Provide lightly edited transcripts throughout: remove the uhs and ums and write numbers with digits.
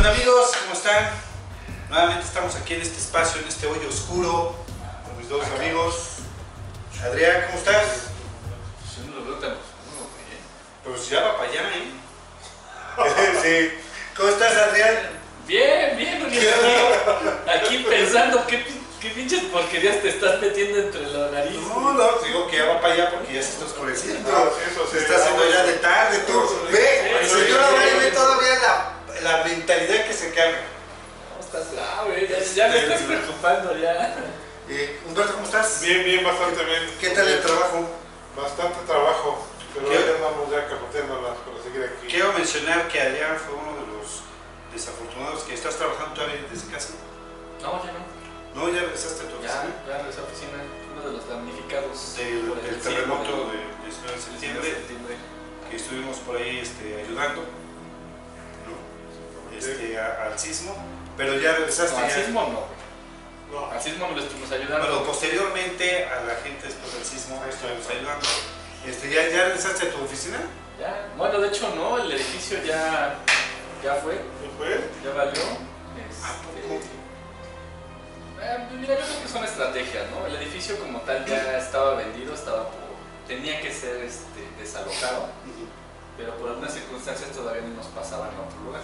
onda amigos? ¿Cómo están? Nuevamente estamos aquí en este espacio, en este hoyo oscuro, con mis dos amigos. Adrián, ¿cómo estás? Yo no lo veo tan... Pues ya va para allá, ¿eh? Sí. ¿Cómo estás, Adrián? Bien, aquí pensando qué pinches porquerías te estás metiendo entre la nariz. No, digo que ya va para allá porque ya se está oscureciendo. Eso Se está haciendo ya de tarde, tú. Ve, el señor Adrián ve todavía la mentalidad que se carga. No, estás grave, ya me estás preocupando ya. Humberto, ¿cómo estás? Bien, bastante bien. ¿Qué tal el trabajo? Bastante trabajo, pero ya andamos ya capoteándolas para seguir aquí. Quiero mencionar que Adrián fue uno de los desafortunados que estás trabajando todavía desde casa. No, ya no. No, ya regresaste a tu oficina. Ya regresé a la oficina, uno de los damnificados Del terremoto de 19 de septiembre, que estuvimos por ahí ayudando, ¿no? Al sismo, pero ya regresaste. No, al sismo No. Al sismo no lo estuvimos ayudando. Pero posteriormente a la gente después del sismo estuvimos ayudando. ¿Ya regresaste a tu oficina? Ya, bueno, de hecho no, el edificio ya fue, ¿Y fue? ya valió. Mira, yo creo que son estrategias, ¿no? El edificio como tal ya estaba vendido, tenía que ser desalojado, pero por algunas circunstancias todavía no nos pasaban a otro lugar.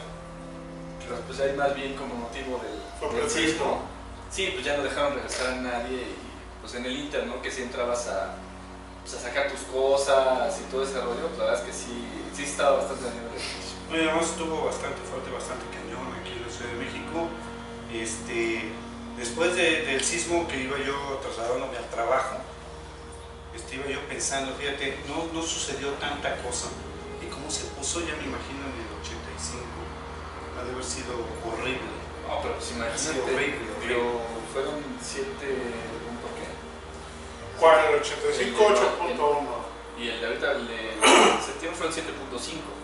Entonces, pues ahí más bien como motivo del sismo, sí, pues ya no dejaron regresar a nadie y pues en el Inter, ¿no? Que si entrabas a sacar tus cosas y todo ese rollo, pues la verdad es que sí estaba bastante dañado el edificio. Bueno, además estuvo bastante fuerte, bastante cañón aquí en la Ciudad de México. Después del sismo que iba yo trasladándome al trabajo, iba yo pensando, fíjate, no sucedió tanta cosa. Y cómo se puso, ya me imagino en el 85, ha de haber sido horrible. No, pero pues imagínate, horrible. pero fueron 7, ¿por qué? ¿Cuál? El 85, 8.1. Y el de ahorita, el de septiembre fueron 7.5.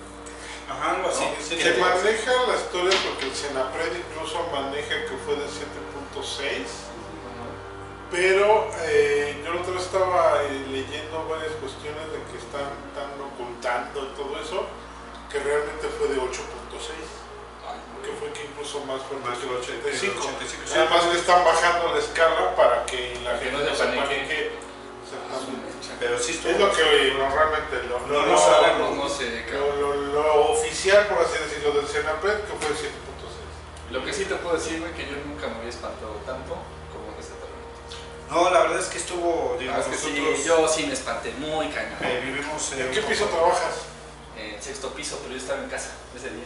Ajá, algo así. No, Se maneja la historia porque el Senapred incluso maneja que fue de 7.6, pero yo la otra vez estaba leyendo varias cuestiones de que están ocultando y todo eso, que realmente fue de 8.6, que fue que incluso más fue Más que que el 85. 85. Además le están bajando la escala para que la Que gente no se no se panique. panique. Exactamente. Pero sí estuvo. Es lo que realmente No sabemos. No sé, lo oficial, por así decirlo, del Senapred, que fue 7.6. Lo que sí te puedo decir, güey, que yo nunca me había espantado tanto como en ese terremoto. No, la verdad es que estuvo, digo, Es que nosotros sí, yo sí me espanté muy cañón. vivimos ¿En qué piso trabajas? En 6º piso, pero yo estaba en casa ese día.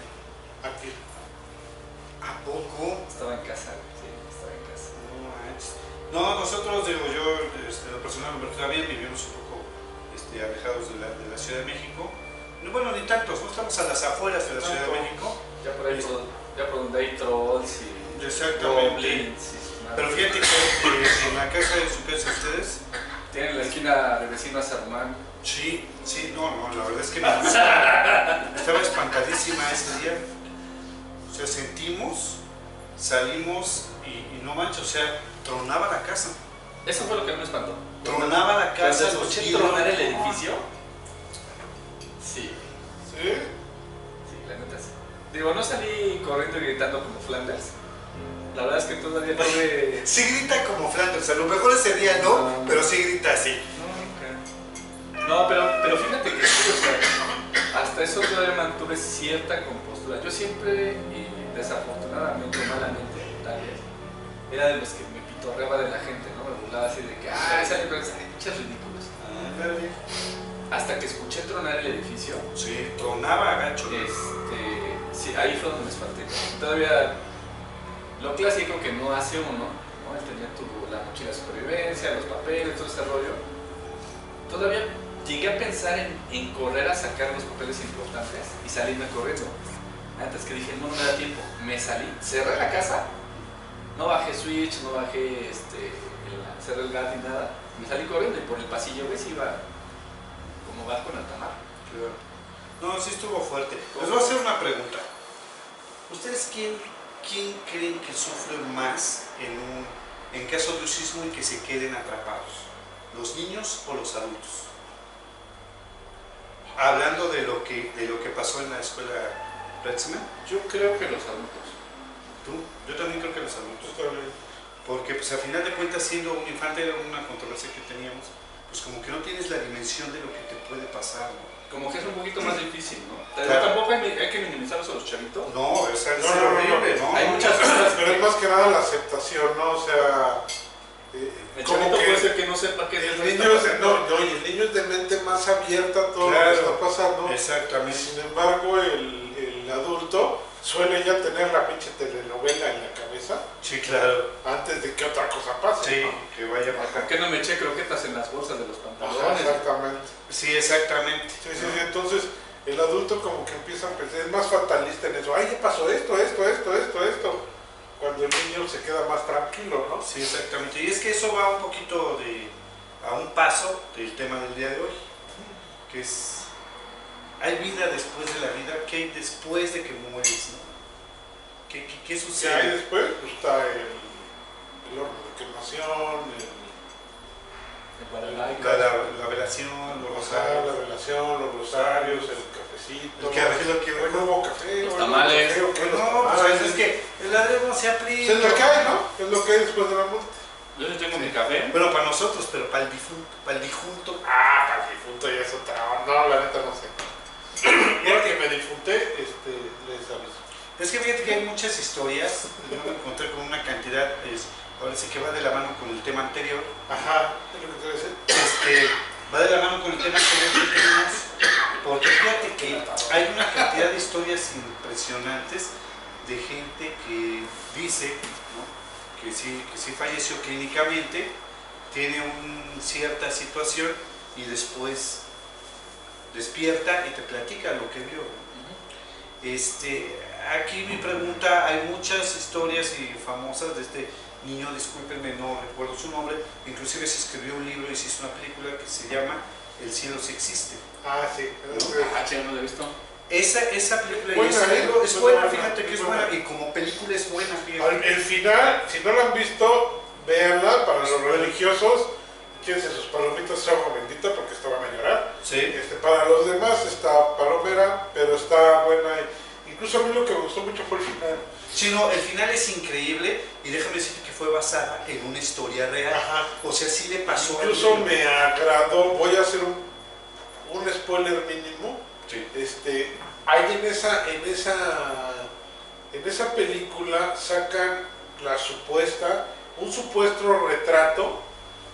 Aquí. ¿A poco? Estaba en casa, güey, sí, estaba en casa. No manches. No, nosotros, digo, yo, lo personal, también vivimos un poco alejados de la Ciudad de México. No, bueno, ni tantos, no estamos a las afueras de la Ciudad de México. Ya por ahí, ya por donde hay trolls y Exactamente. goblins y Pero fíjate que en la casa de su casa ustedes, tienen la esquina de vecino a Sarumán. sí, no, la verdad es que mi mamá estaba espantadísima ese día. O sea, sentimos, salimos y no manches, o sea, tronaba la casa. Eso fue lo que me espantó. Tronaba la casa, Cuando escuché tronar el edificio. Sí, ¿Sí? la neta sí. Digo, no salí corriendo y gritando como Flanders. La verdad es que todavía tuve... Sí grita como Flanders, a lo mejor ese día no, pero sí grita así. No, pero fíjate que sí, o sea, hasta eso todavía mantuve cierta compostura. Yo siempre, y desafortunadamente o malamente, tal vez, era de los que me pitorreaba de la gente, ¿no? Me burlaba así de que, salen pinches ridículos. Hasta que escuché tronar el edificio. Sí, tronaba gacho. Sí, ahí fue donde me espanté. Todavía, lo clásico que no hace uno, ¿no? Él tenía la mochila de supervivencia, los papeles, todo ese rollo. Todavía llegué a pensar en correr a sacar los papeles importantes y salirme corriendo. Antes que dije, no me da tiempo. Me salí, cerré la casa, no bajé switch, no bajé cerré el gas ni nada. Me salí corriendo y por el pasillo, ves, iba como barco en alta mar. No, sí estuvo fuerte. Les voy a hacer una pregunta. ¿Ustedes quién creen que sufre más en caso de un sismo y que se queden atrapados? ¿Los niños o los adultos? Hablando de lo que pasó en la escuela Retzman. Yo creo que los adultos. ¿Tú? Yo también creo que los adultos. Yo también. Porque pues a final de cuentas, siendo un infante, era una controversia que teníamos, pues como que no tienes la dimensión de lo que te puede pasar, ¿no? Como que es un poquito más difícil, ¿no? Claro. Tampoco hay que minimizar eso a los chavitos. No, o sea, es No, horrible, ¿no? Hay muchas cosas. Pero es más que nada la aceptación, ¿no? O sea, El como chavito que puede ser que no sepa qué el está niño es, pasando. y el niño es de mente más abierta a todo Claro. lo que está pasando. Exactamente. Sin embargo, el adulto suele ya tener la pinche telenovela en la cabeza Sí, claro. antes de que otra cosa pase. Sí, ¿no? que vaya a ¿Por pasar. qué no me eché croquetas en las bolsas de los Ajá, pantalones? exactamente. Sí, exactamente. Sí, sí, sí. Entonces, el adulto como que empieza a pensar, es más fatalista en eso. Ay, ya pasó esto. Cuando el niño se queda más tranquilo, ¿no? Sí, exactamente. Y es que eso va un poquito a un paso del tema del día de hoy, que es, ¿hay vida después de la vida? ¿Qué hay después de que mueres, no? ¿Qué ¿Qué hay sucede? después? Pues está el horno de quemación, La velación, los rosarios. la velación, los rosarios, el cafecito. El café, lo que Hoy no hubo café, Los hoy no hubo tamales. café, ¿o qué? Los No, pues tamales. es que el ladrillo no se Pues aplica. es lo que hay, ¿no? Es lo que hay después de la muerte. Yo sí tengo mi café. Bueno, para nosotros, pero para el difunto. Ah, para el difunto ya es otra. No, la neta no sé. Ya que me difunté, les aviso. Es que fíjate que hay muchas historias, yo me encontré con una cantidad, ahora sí que va de la mano con el tema anterior, Ajá, es lo que te voy a decir. va de la mano con el tema anterior que tenemos, porque fíjate que hay una cantidad de historias impresionantes de gente que dice, ¿no?, que sí falleció clínicamente, tiene una cierta situación y después despierta y te platica lo que vio. Aquí mi pregunta, hay muchas historias y famosas de este niño, discúlpenme, no recuerdo su nombre, inclusive se escribió un libro y se hizo una película que se llama El cielo sí existe. Ah, sí. Ah, che, no lo he visto. Esa película Buena, y ese libro es buena, buena, fíjate que es buena. buena, y como película es buena, fíjate. El final, si no lo han visto, véanla. Para los religiosos, échense sus palomitas de agua bendita porque esta van a llorar. Sí. Para los demás está palomera, pero está buena. Incluso a mí lo que me gustó mucho fue el final. Sí, no, el final es increíble y déjame decirte que fue basada en una historia real. Ajá. O sea, sí le pasó al Incluso niño. me agradó, voy a hacer un spoiler mínimo. Sí. Hay en esa película sacan un supuesto retrato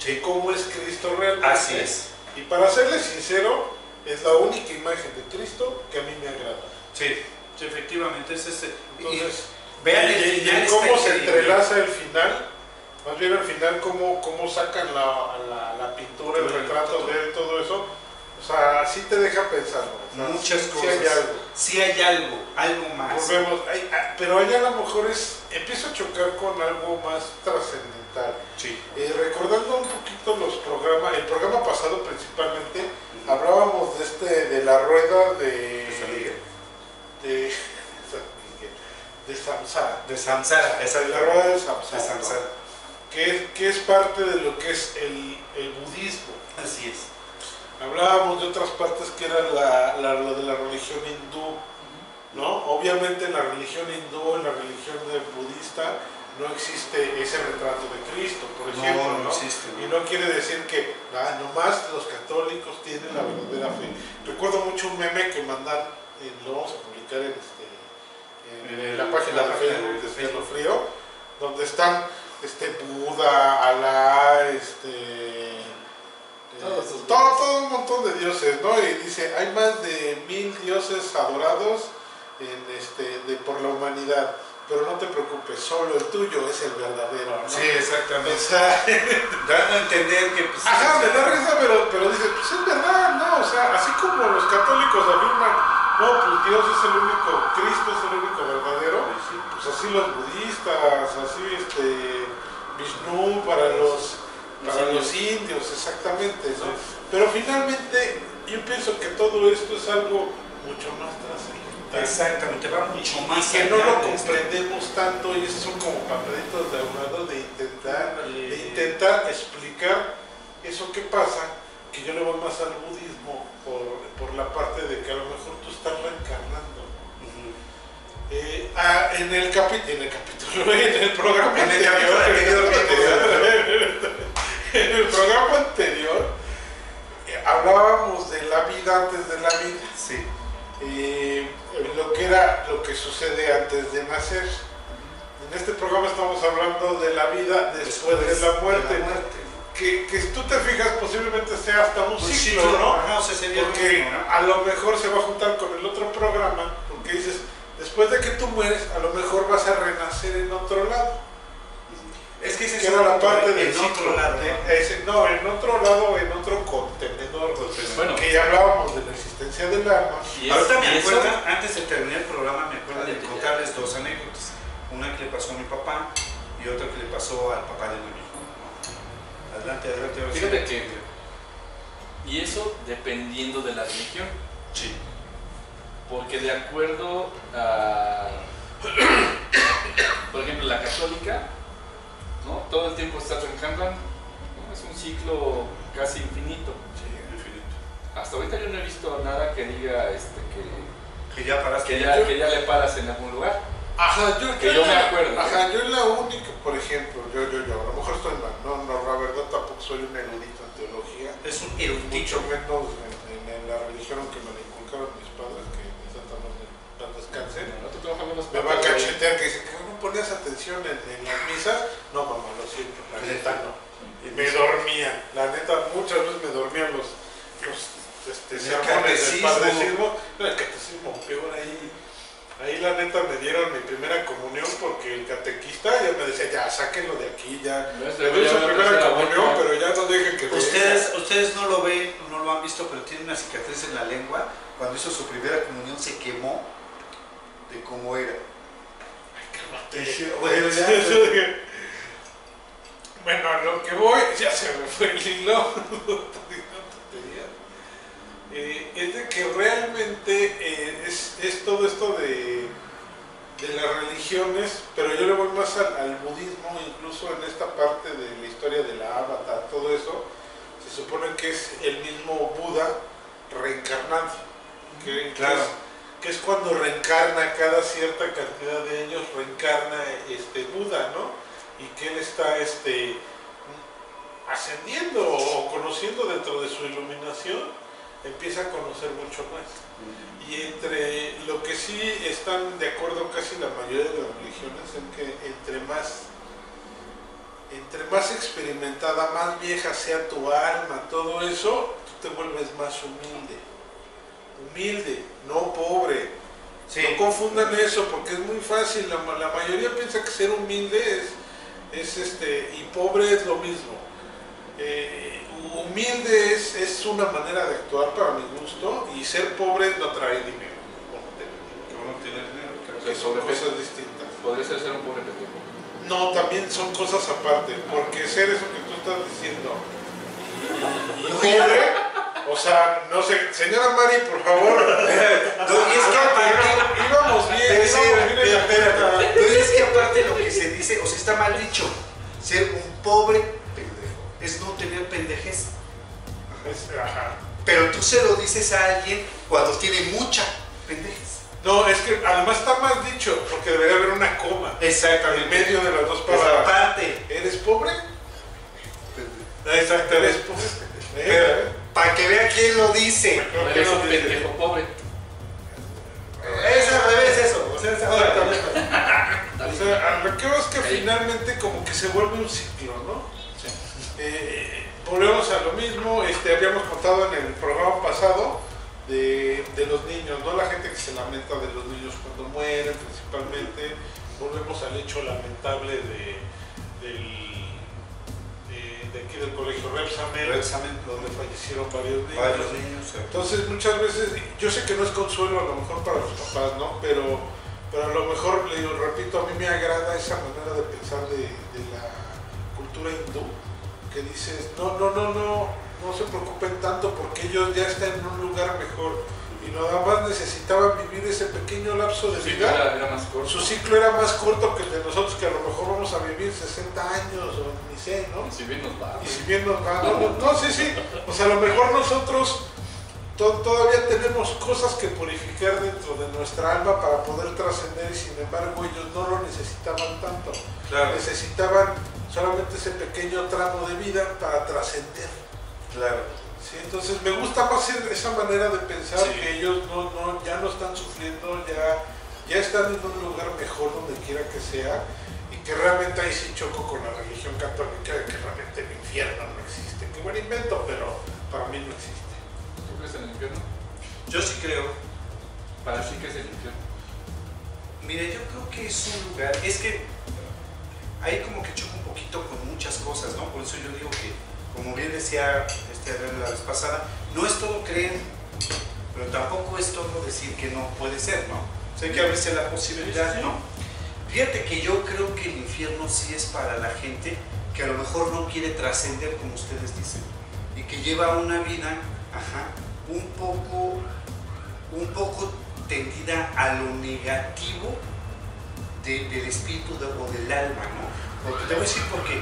de cómo es Cristo realmente. Así es. Y para serles sincero, es la única imagen de Cristo que a mí me agrada. Sí, sí, efectivamente es ese. Entonces, Vean el y final, cómo está se increíble. entrelaza el final, más bien al final cómo sacan la pintura, el retrato de él, todo eso. O sea, sí te deja pensando. O sea, Muchas sí cosas. hay algo. Sí hay algo más. Volvemos, pero allá a lo mejor empiezo a chocar con algo más trascendental. Sí. Recordando un poquito el programa pasado principalmente, hablábamos de la rueda de San Miguel. de Samsara. De Samsara, esa es La rueda de Samsara, de Samsara. ¿no? que es parte de lo que es el budismo. Así es. Hablábamos de otras partes que era lo de la religión hindú, ¿no? Obviamente en la religión hindú, en la religión budista, no existe ese retrato de Cristo, por ejemplo, no existe, ¿no? Y no quiere decir que nomás los católicos tienen la verdadera fe. Recuerdo mucho un meme que mandan, lo vamos a publicar en la página de Facebook de Cielo Frío, donde están Buda, Alá, todo un montón de dioses, ¿no? Y dice, hay más de 1000 dioses adorados por la humanidad, pero no te preocupes, solo el tuyo es el verdadero, ¿no? Sí, exactamente. O sea, dando a entender que pues, ajá, me da risa, pero dice, pues es verdad, ¿no? O sea, así como los católicos afirman, no, pues Dios es el único, Cristo es el único verdadero, pues así los budistas, así Vishnu para los indios, exactamente, ¿no? Pero finalmente yo pienso que todo esto es algo mucho más trascendental. exactamente, va mucho más Que no allá lo de comprendemos tanto y esos son como papelitos de ahogado de intentar explicar eso que pasa, que yo le voy más al budismo por la parte de que a lo mejor tú estás reencarnando. En el capítulo En el programa anterior hablábamos de la vida antes de la vida. Sí. Lo que sucede antes de nacer. En este programa estamos hablando de la vida después de la muerte. Que tú te fijas, posiblemente sea hasta un ciclo, ¿no? Ajá, o sea, sería porque mismo, ¿no? a lo mejor se va a juntar con el otro programa, porque dices, después de que tú mueres, a lo mejor vas a renacer en otro lado. Es que ese Que era la parte del en ciclo. otro lado. No, en otro lado, en otro contenedor. Bueno, que ya hablábamos de la existencia del alma. Ahorita me y acuerdo, eso- antes de terminar el programa, me acuerdo de Adelante, contarles dos anécdotas. Una que le pasó a mi papá y otra que le pasó al papá de mi hijo. Adelante, adelante. ahora sí. Fíjate que, y eso dependiendo de la religión, Sí. porque de acuerdo a, por ejemplo, la católica, ¿no? Todo el tiempo está reencarnando, ¿no? Es un ciclo casi infinito. Sí, infinito. Hasta ahorita yo no he visto nada que diga Que ya paraste. que ya le paras en algún lugar. Ajá, yo me acuerdo. Ajá, yo la única, por ejemplo, yo, a lo mejor estoy mal, no, la verdad tampoco soy un erudito en teología, Es un mucho erudito. menos en la religión que me la inculcaron mis padres, que Santa no descanse. No te trabajan los Me va a cachetear que dice que no ponías atención en las misas. No, mamá, lo siento, la neta no. Y me dormía, la neta, muchas veces me dormían los sermones del padrecismo. No, el catecismo, peor ahí la neta me dieron mi primera comunión porque el catequista ya me decía, ya, sáquenlo de aquí, ya. No, Le doy su primera comunión, pero ya no dejen que Ustedes no lo ven, no lo han visto, pero tiene una cicatriz en la lengua. Cuando hizo su primera comunión se quemó de cómo era. Bueno, ya. Bueno, a lo que voy, ya se me fue el hilo. Es de que realmente es todo esto de las religiones, pero yo le voy más al budismo, incluso en esta parte de la historia de la Avatar, todo eso, se supone que es el mismo Buda reencarnado, que es cuando reencarna cada cierta cantidad de años, reencarna Buda, ¿no? Y que él está ascendiendo o conociendo dentro de su iluminación, empieza a conocer mucho más. Y entre lo que sí están de acuerdo casi la mayoría de las religiones es que entre más experimentada, más vieja sea tu alma, todo eso, tú te vuelves más humilde, no pobre. Sí. No confundan eso porque es muy fácil, la mayoría piensa que ser humilde es y pobre es lo mismo. Humilde es una manera de actuar para mi gusto, y ser pobre no trae dinero. Que son cosas distintas. Podría ser un pobre pendejo. No, también son cosas aparte, porque ser eso que tú estás diciendo y pobre, o sea, no sé, señora Mari, por favor. Íbamos bien, es que aparte lo que se dice, o sea, está mal dicho, ser un pobre pendejo es no tener pendejez. Ajá. Pero tú se lo dices a alguien cuando tiene mucha pendejez. No, es que además está mal dicho, porque debería haber una coma en medio de las dos palabras. Aparte, ¿Eres pobre? Exacto, eres pobre. pero para que vea quién lo dice. No eres un pendejo pobre. Es al revés eso. O sea, O sea, lo que veo es que finalmente como que se vuelve un ciclo, ¿no? Sí. Volvemos a lo mismo, habíamos contado en el programa pasado de los niños, ¿no? La gente que se lamenta de los niños cuando mueren, principalmente. Volvemos al hecho lamentable de aquí del colegio Repsamen, donde fallecieron varios niños. Entonces muchas veces, yo sé que no es consuelo a lo mejor para los papás, ¿no? Pero a lo mejor, le digo, repito, a mí me agrada esa manera de pensar de la cultura hindú, que dices, no se preocupen tanto porque ellos ya están en un lugar mejor y nada más necesitaban vivir ese pequeño lapso de vida. Era más corto. Su ciclo era más corto que el de nosotros, que a lo mejor vamos a vivir 60 años o ni sé, ¿no? Y si bien nos va. Y si bien nos va, sí. O sea, a lo mejor nosotros todavía tenemos cosas que purificar dentro de nuestra alma para poder trascender, y sin embargo ellos no lo necesitaban tanto. Claro. Necesitaban solamente ese pequeño tramo de vida para trascender. Claro. Sí, entonces me gusta más esa manera de pensar, Sí. que ellos ya no están sufriendo, ya están en un lugar mejor donde quiera que sea, y que realmente ahí sí choco con la religión católica, de que realmente el infierno no existe. Qué buen invento, pero para mí no existe. ¿Tú crees en el infierno? Yo sí creo. Para ti, ¿qué es el infierno? Mire, yo creo que es un lugar, es que ahí como que choco un poquito con muchas cosas, ¿no? Por eso yo digo que, como bien decía la vez pasada, no es todo creer, pero tampoco es todo decir que no puede ser, ¿no? O sea, hay que abrirse la posibilidad, Sí, sí. ¿no? Fíjate que yo creo que el infierno sí es para la gente que a lo mejor no quiere trascender, como ustedes dicen, y que lleva una vida, un poco tendida a lo negativo del espíritu o del alma, ¿no? Porque te voy a decir por qué.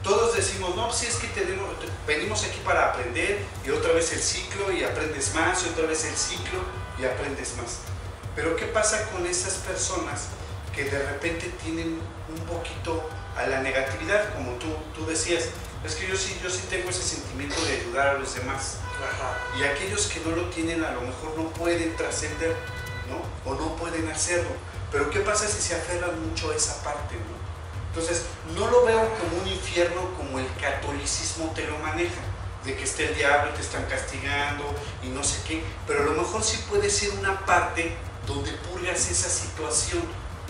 Todos decimos, no, pues es que venimos aquí para aprender, y otra vez el ciclo y aprendes más, y otra vez el ciclo y aprendes más. Pero ¿qué pasa con esas personas que de repente tienen un poquito a la negatividad? Como tú decías, es que yo sí tengo ese sentimiento de ayudar a los demás. Ajá. Y aquellos que no lo tienen a lo mejor no pueden trascender, ¿no? O no pueden hacerlo. Pero ¿qué pasa si se aferran mucho a esa parte, ¿no? Entonces, no lo veo como un infierno como el catolicismo te lo maneja, de que esté el diablo y te están castigando y no sé qué, pero a lo mejor sí puede ser una parte donde purgas esa situación,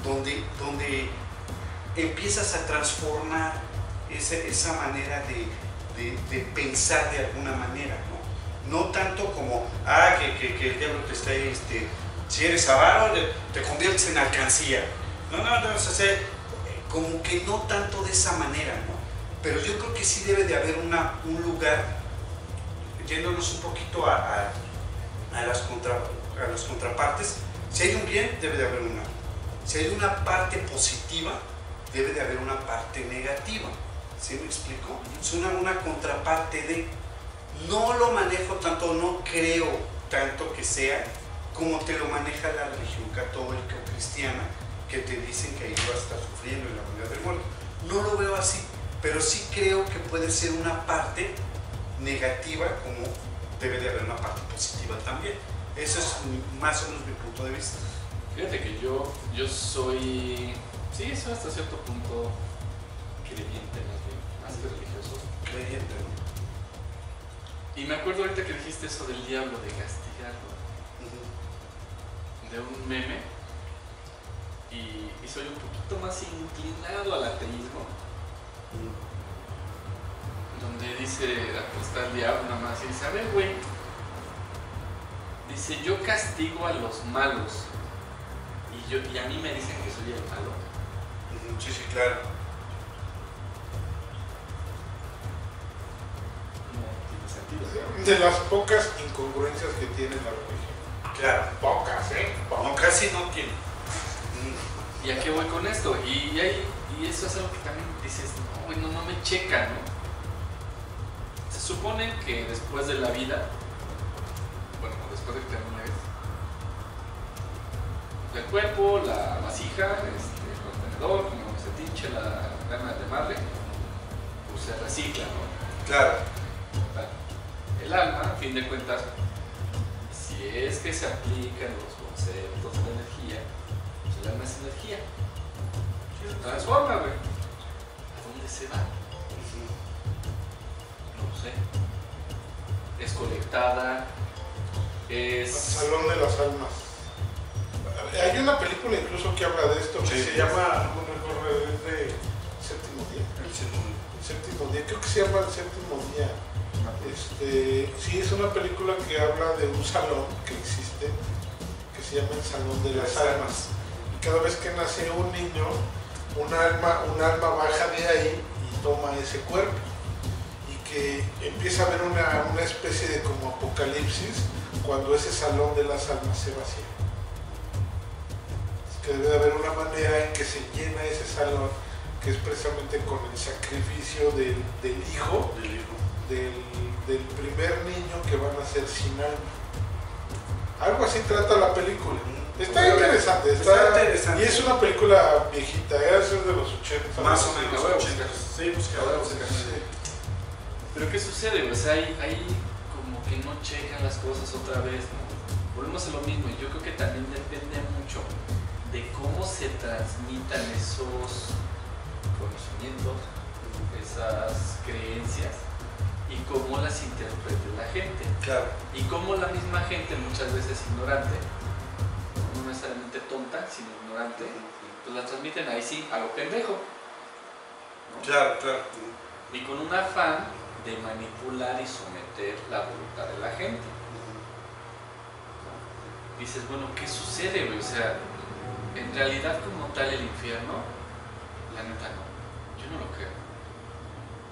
donde empiezas a transformar esa manera de pensar de alguna manera, ¿no? No tanto como, que el diablo te está si eres avaro, te conviertes en alcancía. No, o sea, como que no tanto de esa manera, ¿no? Pero yo creo que sí debe de haber un lugar, yéndonos un poquito a las contrapartes. Si hay un bien, debe de haber un mal. Si hay una parte positiva, debe de haber una parte negativa. ¿Sí me explico? Es una contraparte de... No lo manejo tanto, no creo tanto que sea como te lo maneja la religión católica o cristiana, que te dicen que ahí vas a estar sufriendo en la unidad del muerto. No lo veo así, pero sí creo que puede ser una parte negativa, como debe de haber una parte positiva también. Eso es más o menos mi punto de vista. Fíjate que yo soy, sí, soy hasta cierto punto creyente, más que religioso. Creyente, ¿no? Y me acuerdo ahorita que dijiste eso del diablo, de castigarlo, de un meme, y soy un poquito más inclinado al ateísmo, donde dice, está el diablo nada más, y dice, a ver, güey, dice, yo castigo a los malos, y a mí me dicen que soy el malo. Sí, claro. De las pocas incongruencias que tiene la religión. Claro. Pocas, ¿eh? No, casi no tiene. ¿Y a qué voy con esto? Y eso es algo que también dices, no me checa, ¿no? Se supone que después de la vida, bueno, después de que termines, el cuerpo, la vasija, el contenedor, como se tinche la gana de llamarle, pues se recicla, ¿no? Claro. El alma, a fin de cuentas, si es que se aplican los conceptos de energía, pues el alma es energía. Se transforma, güey. ¿A dónde se va? No sé. Es colectada, es... Salón de las Almas. Hay una película incluso que habla de esto, que Sí. se llama, no recuerdo, es de Séptimo Día. El Séptimo Día, creo que se llama El Séptimo Día. Sí, es una película que habla de un salón que existe, que se llama el Salón de las Almas. Y cada vez que nace un niño, un alma baja de ahí y toma ese cuerpo. Y que empieza a haber una especie de como apocalipsis cuando ese Salón de las Almas se vacía. Es que debe de haber una manera en que se llena ese salón, que es precisamente con el sacrificio del hijo. del primer niño que van a ser sin alma. Algo así trata la película. Está interesante, está interesante. Y es una película viejita, es de los 80. Más o menos, Ahora 80. Sí, pues que ahora Pero ¿qué sucede? O sea, hay como que no checan las cosas otra vez, ¿no? Volvemos a lo mismo, y yo creo que también depende mucho de cómo se transmitan esos conocimientos, esas creencias, y cómo las interprete la gente. Claro. Y cómo la misma gente, muchas veces ignorante, no necesariamente tonta, sino ignorante, pues la transmiten ahí sí, a lo pendejo, ¿no? Claro, claro. Y con un afán de manipular y someter la voluntad de la gente. Dices, bueno, ¿qué sucede, güey? O sea, en realidad como tal el infierno, la neta no, yo no lo creo.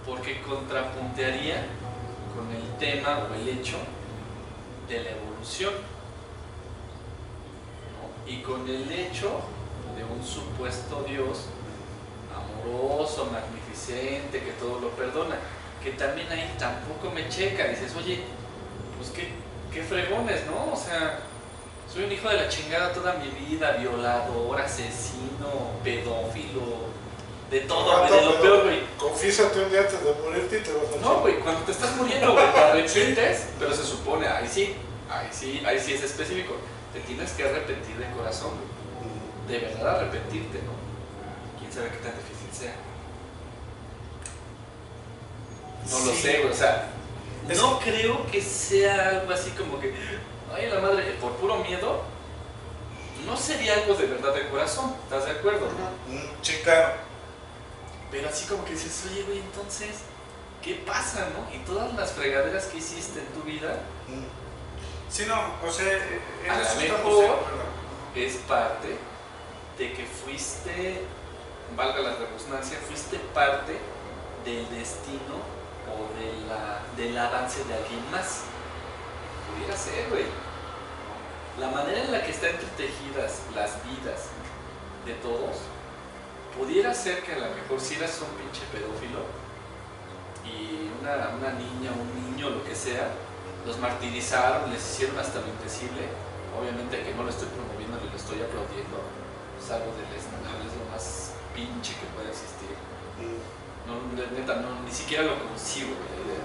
Porque contrapuntearía con el tema o el hecho de la evolución, ¿no? Y con el hecho de un supuesto Dios amoroso, magnificente, que todo lo perdona, que también ahí tampoco me checa. Dices, oye, pues qué fregones, ¿no? O sea, soy un hijo de la chingada toda mi vida, violador, asesino, pedófilo, de todo, güey, de lo peor, güey. Confiésate un día antes de morirte y te vas a... No, güey, cuando te estás muriendo, güey, te arrepientes, pero se supone, ahí sí es específico, te tienes que arrepentir de corazón, güey. De verdad arrepentirte, ¿no? Quién sabe qué tan difícil sea. No lo sé, güey, o sea, no creo que sea algo así como que, ay, la madre, por puro miedo, no sería algo de verdad de corazón, ¿estás de acuerdo? Sí, claro. Pero así como que dices, oye, güey, entonces, ¿qué pasa, no? Y todas las fregaderas que hiciste en tu vida, Sí, no, o sea, en a eso lo estamos mejor de acuerdo. es parte de que fuiste, valga la redundancia, fuiste parte del destino o del avance de alguien más. Pudiera ser, güey. La manera en la que están entretejidas las vidas de todos, pudiera ser que a lo mejor si eras un pinche pedófilo y una niña, un niño, lo que sea, los martirizaron, les hicieron hasta lo imposible. Obviamente que no lo estoy promoviendo ni lo estoy aplaudiendo, es algo deleznable, es lo más pinche que puede existir. No, neta, no, ni siquiera lo concibo, la idea.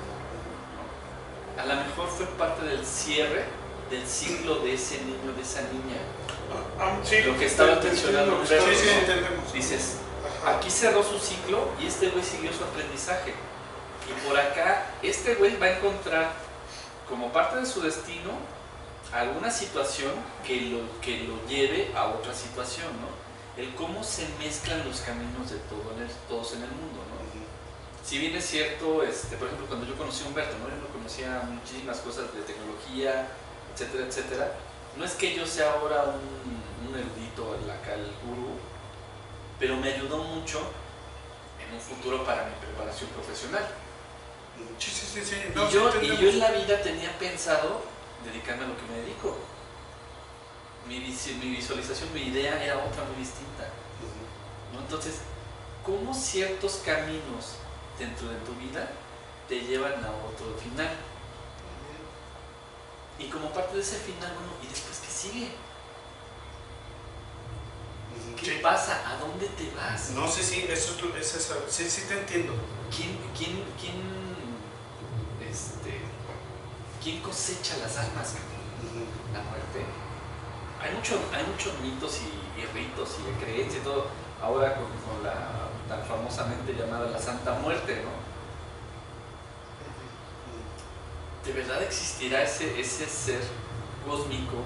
¿No? A lo mejor fue parte del cierre del ciclo de ese niño, de esa niña. Sí, Lo que estaba mencionando Humberto, Sí, ¿no? entendemos. Dices, Ajá. aquí cerró su ciclo y este güey siguió su aprendizaje. Y por acá, este güey va a encontrar como parte de su destino alguna situación que lo lleve a otra situación, ¿no? El cómo se mezclan los caminos de todos en el mundo, ¿no? Si bien es cierto, por ejemplo, cuando yo conocí a Humberto, ¿no? Yo no conocía muchísimas cosas de tecnología, etcétera, etcétera. No es que yo sea ahora un erudito, el gurú, pero me ayudó mucho en un futuro para mi preparación profesional. Sí. No, y yo en la vida tenía pensado dedicarme a lo que me dedico. Mi visualización, mi idea era otra muy distinta, ¿no? Entonces, ¿cómo ciertos caminos dentro de tu vida te llevan a otro final? Y como parte de ese final, bueno, ¿y después qué sigue? ¿Qué pasa? ¿A dónde te vas? No sé si eso sí te entiendo. ¿Quién cosecha las almas? La muerte. Hay muchos mitos y ritos y creencias y todo. Ahora con la tan famosamente llamada la Santa Muerte, ¿no? ¿De verdad existirá ese ser cósmico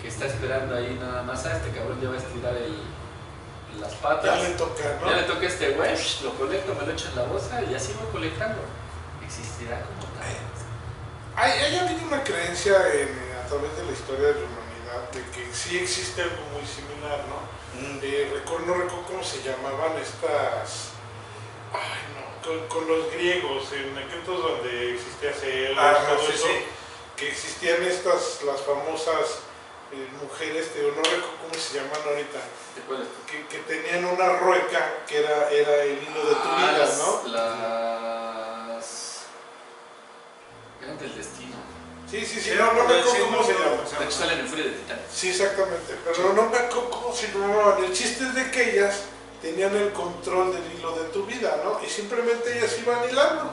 que está esperando ahí nada más? A este cabrón ya va a estirar las patas. Ya le toca, ¿no? Ya le toca a este güey, lo colecto, me lo echo en la bolsa y así voy colectando. ¿Existirá como tal? Hay habido una creencia a través de la historia de la humanidad de que sí existe algo muy similar, ¿no? No recuerdo cómo se llamaban estas... Ay, no, con los griegos, en aquellos donde existía Zeus, todo eso, que existían las famosas mujeres, no recuerdo cómo se llaman ahorita, que tenían una rueca que era el hilo de tu vida, ¿no? Eran del destino. Sí, Sí, no me acuerdo sí, cómo se llama. De hecho salen en Furia de Titanes. Sí, exactamente, pero no me acuerdo cómo se llamaban. El chiste es de que ellas tenían el control del hilo de tu vida, ¿no? Y simplemente ellas iban hilando.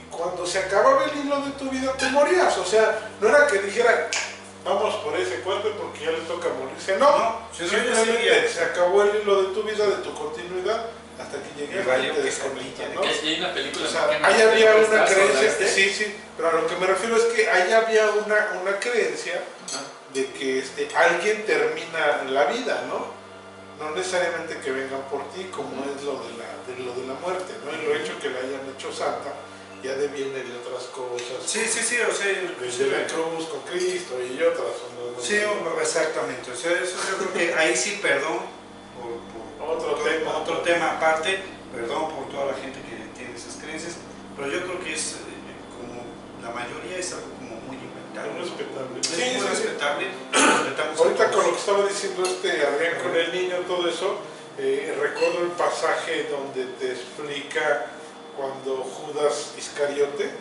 Y cuando se acababa el hilo de tu vida, te morías. O sea, no era que dijeran, vamos por ese cuerpo porque ya le toca morirse. No, simplemente se acabó el hilo de tu vida, de tu continuidad, hasta que llegué a que te desconectan, ¿no? Y hay una película. O sea, ahí había una creencia, sí, pero a lo que me refiero es que ahí había una creencia de que alguien termina la vida, ¿no? No necesariamente que vengan por ti, como es lo de la muerte, ¿no? Y lo hecho que la hayan hecho santa, ya deviene de otras cosas. Sí, o sea, de la cruz con Cristo y otras. Sí, exactamente. O sea, eso yo creo que ahí sí, perdón por otro tema aparte, perdón por toda la gente que tiene esas creencias, pero yo creo que es como la mayoría es algo como muy inventado. Muy respetable. Es muy respetable. Ahorita con lo que estaba diciendo Adrián con el niño, todo eso, recuerdo el pasaje donde te explica cuando Judas Iscariote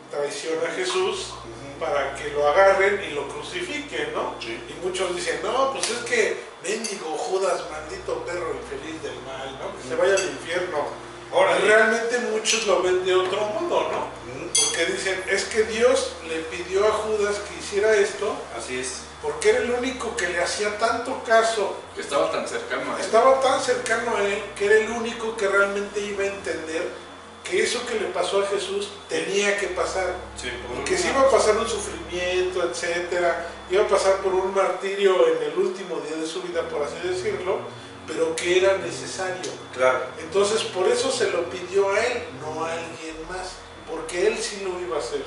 traiciona a Jesús para que lo agarren y lo crucifiquen, ¿no? Sí. Y muchos dicen, no, pues es que mendigo Judas, maldito perro infeliz del mal, ¿no? Que se vaya al infierno. Ahora, realmente muchos lo ven de otro modo, ¿no? Porque dicen, es que Dios le pidió a Judas que hiciera esto. Así es. Porque era el único que le hacía tanto caso. Que estaba tan cercano a él. Estaba tan cercano a él que era el único que realmente iba a entender que eso que le pasó a Jesús tenía que pasar. Sí, porque si iba a pasar un sufrimiento, etcétera, iba a pasar por un martirio en el último día de su vida, por así decirlo, pero que era necesario. Claro. Entonces por eso se lo pidió a él, no a alguien más, porque él sí lo iba a hacer.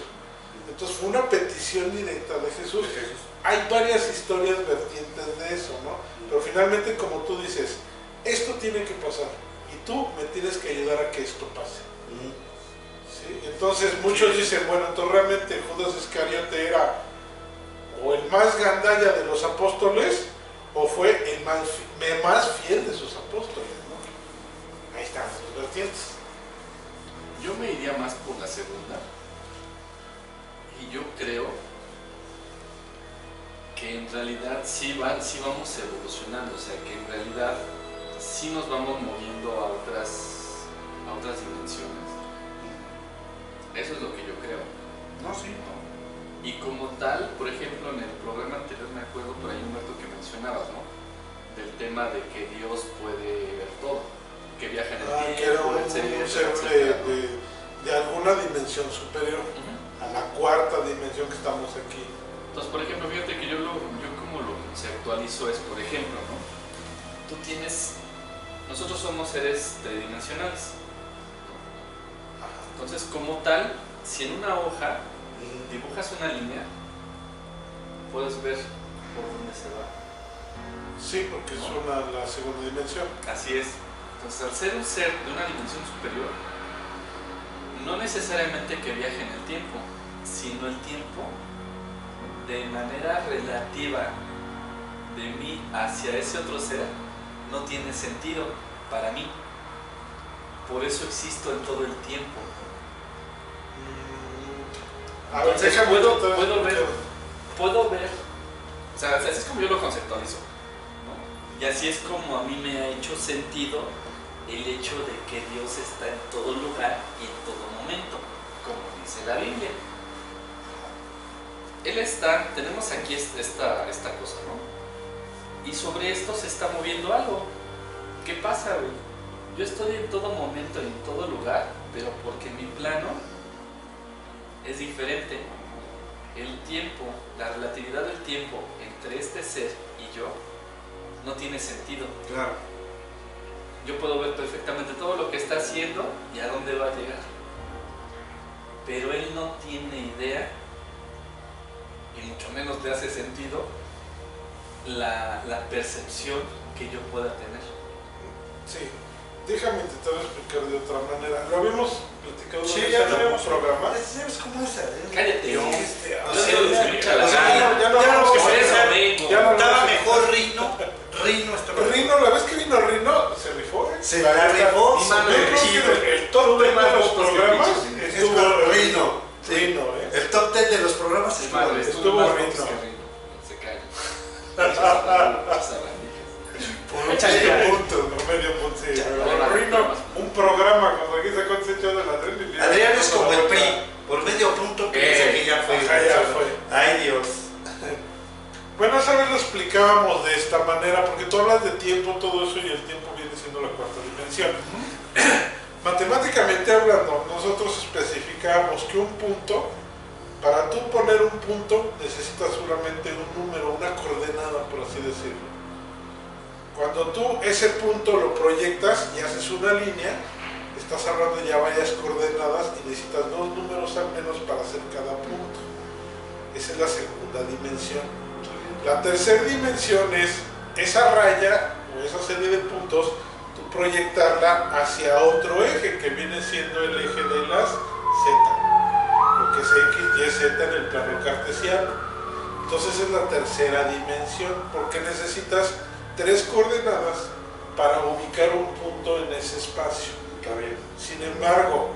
Entonces fue una petición directa de Jesús. Hay varias historias vertientes de eso, ¿no? Pero finalmente, como tú dices, esto tiene que pasar y tú me tienes que ayudar a que esto pase. ¿Sí? Entonces muchos dicen, bueno, entonces realmente Judas Iscariote era o el más gandalla de los apóstoles o fue el más fiel de sus apóstoles, ¿no? Ahí están los vertientes. Yo me iría más por la segunda. Y yo creo que en realidad sí vamos evolucionando, o sea que en realidad sí nos vamos moviendo a otras dimensiones. Eso es lo que yo creo. No, sí. Y como tal, por ejemplo, en el programa anterior me acuerdo por ahí un dato que mencionabas, ¿no? Del tema de que Dios puede ver todo, que viaja en el Que era tiempo, un ser de alguna dimensión superior a la cuarta dimensión que estamos aquí. Entonces, por ejemplo, fíjate que yo como lo conceptualizo es, por ejemplo, ¿no? Nosotros somos seres tridimensionales. Entonces, como tal, si en una hoja dibujas una línea, puedes ver por dónde se va. Sí, porque es la segunda dimensión. Así es. Entonces, al ser un ser de una dimensión superior, no necesariamente que viaje en el tiempo, sino el tiempo de manera relativa de mí hacia ese otro ser no tiene sentido para mí. Por eso existo en todo el tiempo. Entonces puedo ver, o sea, así es como yo lo conceptualizo, ¿no? Y así es como a mí me ha hecho sentido el hecho de que Dios está en todo lugar y en todo momento, como dice la Biblia. Él está, tenemos aquí esta cosa, ¿no? Y sobre esto se está moviendo algo. ¿Qué pasa, güey? Yo estoy en todo momento y en todo lugar, pero porque mi plano es diferente. El tiempo, la relatividad del tiempo entre este ser y yo no tiene sentido. Claro. Yo puedo ver perfectamente todo lo que está haciendo y a dónde va a llegar. Pero él no tiene idea, y mucho menos le hace sentido, la percepción que yo pueda tener. Sí. Déjame intentar explicar de otra manera. Lo habíamos platicado en algún programa. ¿Sabes cómo es? Cállate. Yo, estaba mejor Rino estaba. Rino, la vez que vino Rino, se rifó. Se la rifó. El top de los programas estuvo Rino. Rino, El el top 10 de los programas Sí, estuvo madre, bien. estuvo más bonito. votos que Ringo. Se callan. Por Échale. un punto. Por medio punto, sí. Ya, Pero ya, Rino, ya. un programa cuando aquí se concentró de la tren. Adrián es como el PRI, por medio punto piensa que ya fue. Ajá, ya fue. Ay, Dios. Bueno, esa vez lo explicábamos de esta manera, porque tú hablas de tiempo, todo eso, y el tiempo viene siendo la cuarta dimensión. Matemáticamente hablando, nosotros especificábamos que un punto, para tú poner un punto, necesitas solamente un número, una coordenada, por así decirlo. Cuando tú ese punto lo proyectas y haces una línea, estás hablando de ya varias coordenadas y necesitas dos números al menos para hacer cada punto. Esa es la segunda dimensión. La tercera dimensión es esa raya o esa serie de puntos, tú proyectarla hacia otro eje que viene siendo el eje de las Z, lo que es X, Y, Z en el plano cartesiano. Entonces es la tercera dimensión porque necesitas tres coordenadas para ubicar un punto en ese espacio. Está bien. Sin embargo,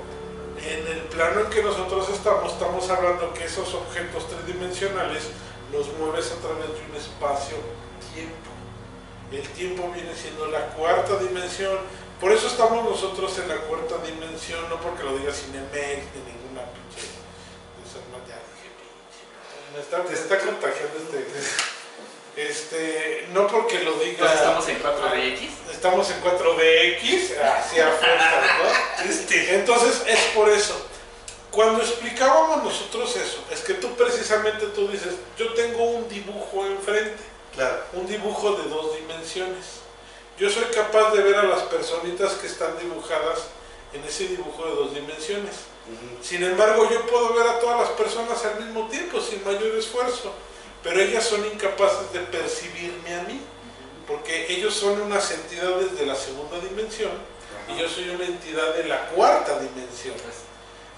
en el plano en que nosotros estamos hablando que esos objetos tridimensionales los mueves a través de un espacio-tiempo. El tiempo viene siendo la cuarta dimensión. Por eso estamos nosotros en la cuarta dimensión, no porque lo diga Cinemex ni ninguna pinche. Ya dije pinche. Te está contagiando no porque lo diga. Entonces estamos en 4DX. Estamos en 4DX, hacia fuerza, ¿no? Entonces es por eso. Cuando explicábamos nosotros eso, es que tú precisamente tú dices, yo tengo un dibujo enfrente, Claro. un dibujo de dos dimensiones. Yo soy capaz de ver a las personitas que están dibujadas en ese dibujo de dos dimensiones. Sin embargo, yo puedo ver a todas las personas al mismo tiempo, sin mayor esfuerzo, pero ellas son incapaces de percibirme a mí, porque ellos son unas entidades de la segunda dimensión y yo soy una entidad de la cuarta dimensión.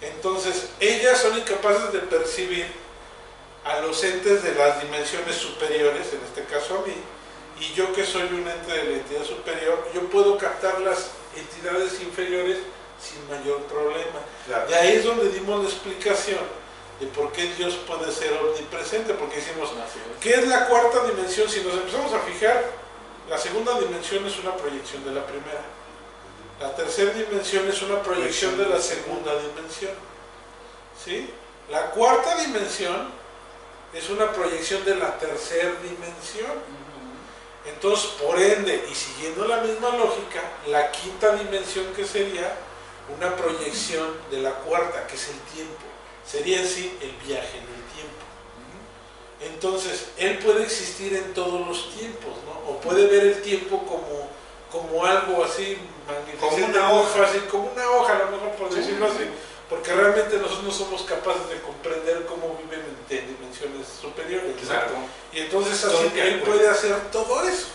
Entonces, ellas son incapaces de percibir a los entes de las dimensiones superiores, en este caso a mí, y yo que soy un ente de la entidad superior, yo puedo captar las entidades inferiores sin mayor problema. Claro. Y ahí es donde dimos la explicación de por qué Dios puede ser omnipresente, porque decimos, ¿qué es la cuarta dimensión? Si nos empezamos a fijar, la segunda dimensión es una proyección de la primera. La tercera dimensión es una proyección de la segunda dimensión. ¿Sí? La cuarta dimensión es una proyección de la tercera dimensión. Entonces, por ende, y siguiendo la misma lógica, la quinta dimensión que sería una proyección de la cuarta, que es el tiempo. Sería en sí el viaje en el tiempo. Entonces, él puede existir en todos los tiempos, ¿no? O puede ver el tiempo como algo así magnificente, como una hoja, así, como una hoja, a lo mejor por decirlo así, porque realmente nosotros no somos capaces de comprender cómo viven en dimensiones superiores. Exacto. Y entonces así que él puede hacer todo eso,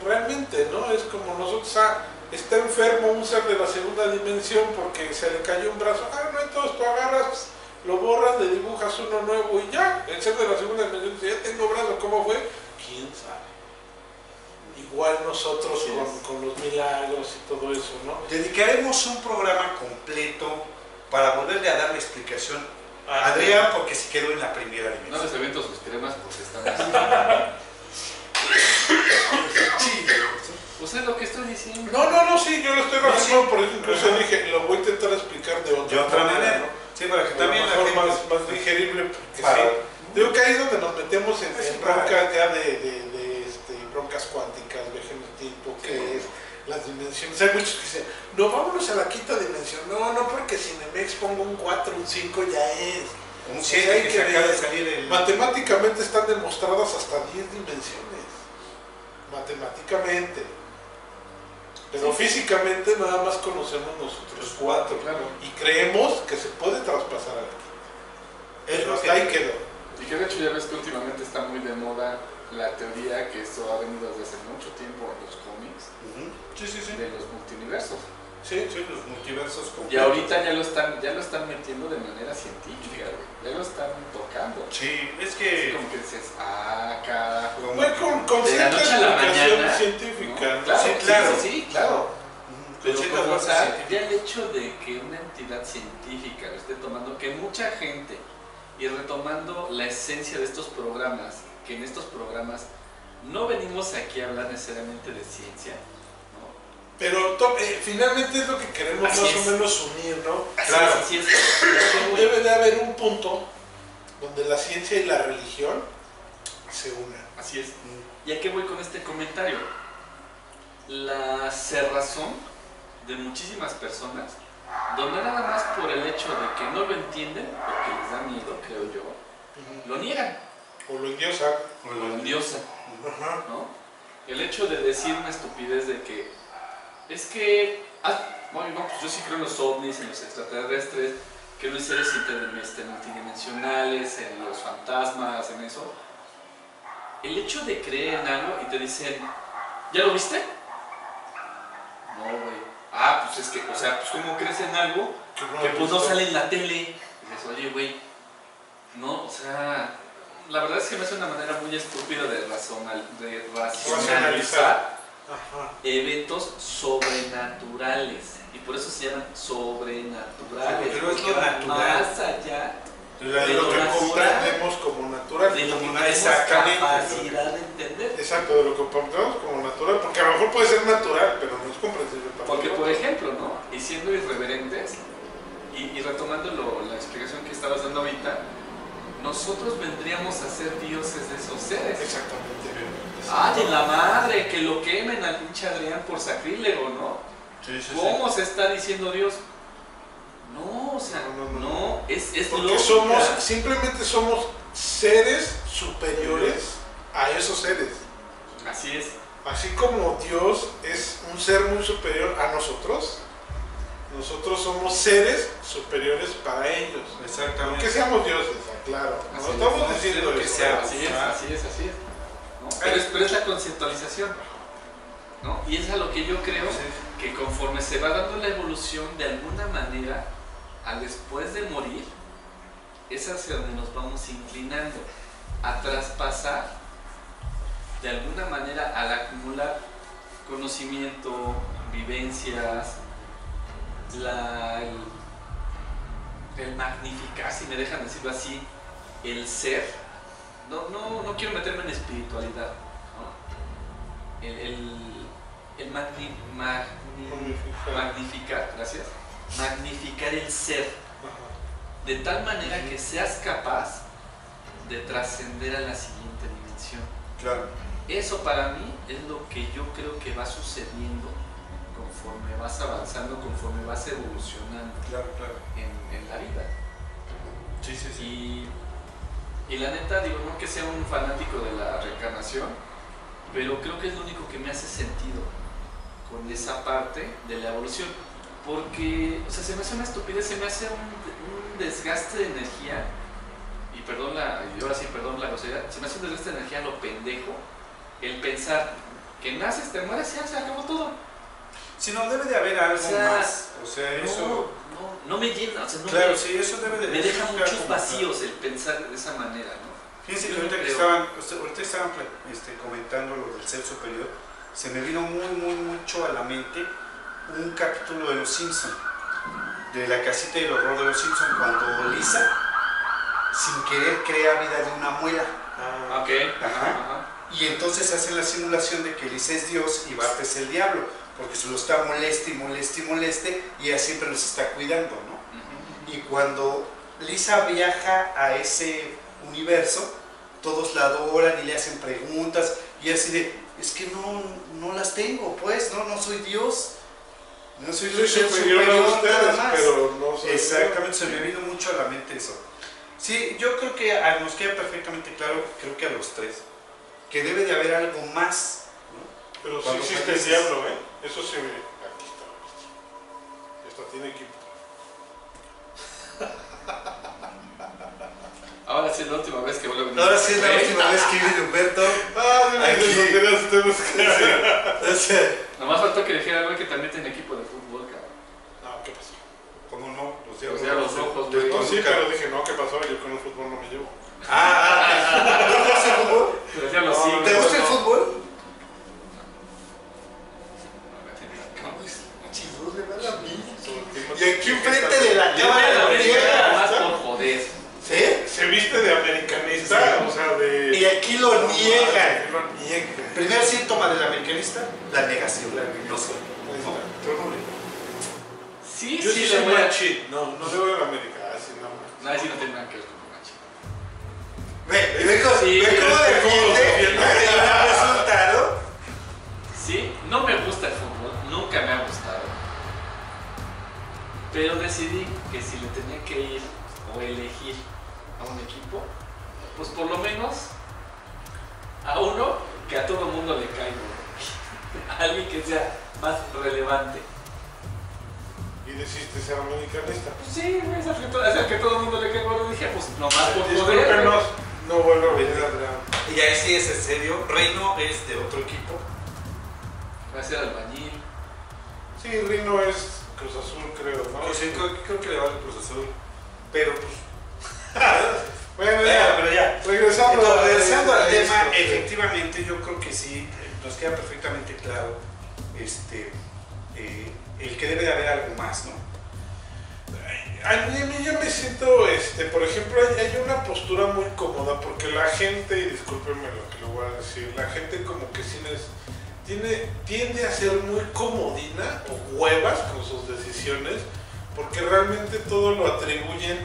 realmente, ¿no? Es como nosotros, está enfermo un ser de la segunda dimensión porque se le cayó un brazo, no hay todos, tú agarras, lo borras, le dibujas uno nuevo y ya, el ser de la segunda dimensión dice, ya tengo brazo, ¿cómo fue? ¿Quién sabe? Igual nosotros con los milagros y todo eso, ¿no? Dedicaremos un programa completo para volverle a dar la explicación a Adrián, porque se quedó en la primera dimensión. No les aviento sus cremas porque están Pues es lo que estoy diciendo. No, sí, yo lo estoy razonando, por eso incluso dije, lo voy a intentar explicar de otra manera, ¿no? Sí, para que también la mejor gente... más digerible, porque Para- sí. Digo que ahí es donde nos metemos en broncas ya de broncas cuánticas, viaje en el tiempo, que es las dimensiones. Hay muchos que dicen, no, vámonos a la quinta dimensión. No, porque si Cinemex pongo un 4, un 5 ya es. Un 7 que se acaba de salir el... Matemáticamente están demostradas hasta 10 dimensiones. Matemáticamente. Pero físicamente nada más conocemos nosotros 4. Claro. Y creemos que se puede traspasar a la quinta. Es lo Hasta que ahí quedó. Y que de hecho ya ves que últimamente está muy de moda la teoría, que esto ha venido desde hace mucho tiempo en los cómics, Sí. de los multiversos. Sí. Los multiversos completos. Y ahorita ya lo están metiendo de manera científica, güey. Ya lo están tocando. Sí, es Así que... como que dices, carajo. Fue con De la cierta noche a la explicación mañana, científica. ¿no? ¿no? Claro, Sí, claro. sí, claro. Pero ciertas como bases tal, científicas. ya el hecho de que una entidad científica lo esté tomando, que mucha gente, y retomando la esencia de estos programas, que en estos programas no venimos aquí a hablar necesariamente de ciencia, ¿no? Pero finalmente es lo que queremos Así más es. o menos unir, ¿no? Así es. Debe de haber un punto donde la ciencia y la religión se unan. Así es. ¿Y a qué voy con este comentario? La cerrazón de muchísimas personas, donde nada más por el hecho de que no lo entienden, porque les da miedo, creo yo, lo niegan O lo endiosan. o lo endiosan, Ajá. ¿no? El hecho de decir una estupidez de que es que, bueno, no, pues yo sí creo en los ovnis, en los extraterrestres, creo en seres multidimensionales, en los fantasmas, en eso. El hecho de creer en algo y te dicen, ¿ya lo viste? No, güey. Ah, pues es que, o sea, pues ¿cómo crees en algo que pues no sale en la tele? Y dices, oye, güey, no, o sea, la verdad es que me hace una manera muy estúpida de racionalizar Ajá. eventos sobrenaturales. Y por eso se llaman sobrenaturales. Pero es lo porque natural. más allá De lo que comprendemos como natural. de lo que tenemos Exactamente. capacidad de entender. Exacto, de lo que comprendemos como natural, porque a lo mejor puede ser natural, pero no es comprensible para Porque, por nosotros. ejemplo, ¿no? Y siendo irreverentes, y retomando la explicación que estabas dando ahorita, nosotros vendríamos a ser dioses de esos seres. Exactamente. ¡Ay, en la madre! Que lo quemen al pinche Adrián por sacrílego, ¿no? Sí, sí, ¿Cómo se está diciendo Dios? No, o sea, No. es Porque lógica. simplemente somos seres superiores a esos seres. Así es. Así como Dios es un ser muy superior a nosotros, nosotros somos seres superiores para ellos. Exactamente. Aunque seamos dioses, claro. No Así es. estamos diciendo que eso. sea. Así es, Ah. así es, así es. ¿No? Pero es la conceptualización, ¿no? Y es a lo que yo creo que conforme se va dando la evolución, de alguna manera, a después de morir, es hacia donde nos vamos inclinando, a traspasar, de alguna manera, al acumular conocimiento, vivencias, el magnificar, si me dejan decirlo así, el ser. No quiero meterme en espiritualidad, ¿no? El magnificar, gracias, magnificar el ser, Ajá. de tal manera que seas capaz de trascender a la siguiente dimensión. Claro. Eso para mí es lo que yo creo que va sucediendo conforme vas avanzando, conforme vas evolucionando Claro, claro. en la vida. Sí, sí, sí. Y la neta, digo, no que sea un fanático de la reencarnación, pero creo que es lo único que me hace sentido con esa parte de la evolución. Porque, o sea, se me hace una estupidez, se me hace un desgaste de energía, y perdón la grosería, se me hace un desgaste de energía a lo pendejo, el pensar que naces, te mueres, ya se acabó todo. Si no, debe de haber algo O sea, más. O sea, eso. No me llena, o sea, no Claro, sí, eso debe de me deja eso muchos como- vacíos el pensar de esa manera, ¿no? Fíjense que Yo ahorita no que creo. estaban comentando lo del ser superior, se me vino mucho a la mente un capítulo de Los Simpson, de la casita del horror de Los Simpson, cuando Lisa, sin querer, crea vida de una muela. Ok. Ajá. Y entonces hacen la simulación de que Lisa es Dios y Bart es el diablo, porque se lo está moleste y ella siempre los está cuidando, ¿no? Y cuando Lisa viaja a ese universo, todos la adoran y le hacen preguntas y así de, es que no las tengo, pues, no soy Dios, no soy Soy ser superior a nada ustedes, más. pero no soy Exactamente, se me vino mucho a la mente eso. Sí, yo creo que nos queda perfectamente claro, creo que a los tres, que debe de haber algo más, ¿no? Pero sí Cuando existe el falleces. diablo, ¿eh? Eso sí, aquí está. Esto tiene equipo. Ahora sí es la última vez que vuelvo a venir. Ahora sí es la última vez que viene Humberto. Aquí. O sea, Nomás faltó que dijera algo que también tiene equipo de fútbol, cabrón. No, ¿qué pasó? ¿cómo no? Los Los Diablos Rojos, güey. No, sí, pero dije, no, ¿qué pasó? Yo con el fútbol no me llevo. ¿te gusta el fútbol? Los Diablos No, sí. ¿Te gusta el fútbol? Y aquí enfrente de la Le voy a cámara la lo verga niega. nomás por joder. ¿Sí? Se americanista, o sea, de... Y aquí lo niegan. Lo niegan. Primer síntoma del americanista, la negación. No soy. Sí, Yo sí, sí soy le voy a... machi. No le voy a la América, así no. No, sí no tiene nada que ver con machi. Ve cómo Sí, defiende el resultado. Sí, no me gusta el fútbol, nunca me ha gustado. Pero decidí que si le tenía que ir o elegir a un equipo, pues por lo menos a uno que a todo el mundo le caiga. A alguien que sea más relevante. Y decidiste ser americanista. Pues sí, güey, es el que todo el mundo le caiga. Bueno, dije, pues nomás por poder. Discúlpenos, no vuelvo a venir a Adrián. Y ahí sí es en serio. Reino es de otro equipo. Va a ser albañil. Sí, Rino es Cruz Azul, creo, ¿no? Pues sí, creo que le va al Cruz Azul. Pero pues. Bueno, ya, pero ya. regresando Regresando al a tema, esto, efectivamente yo creo que sí, nos queda perfectamente claro el que debe de haber algo más, ¿no? A mí yo me siento, por ejemplo, hay una postura muy cómoda porque la gente, y discúlpenme lo que le voy a decir, la gente como que sí tiende a ser muy comodina o huevas con sus decisiones porque realmente todo lo atribuyen,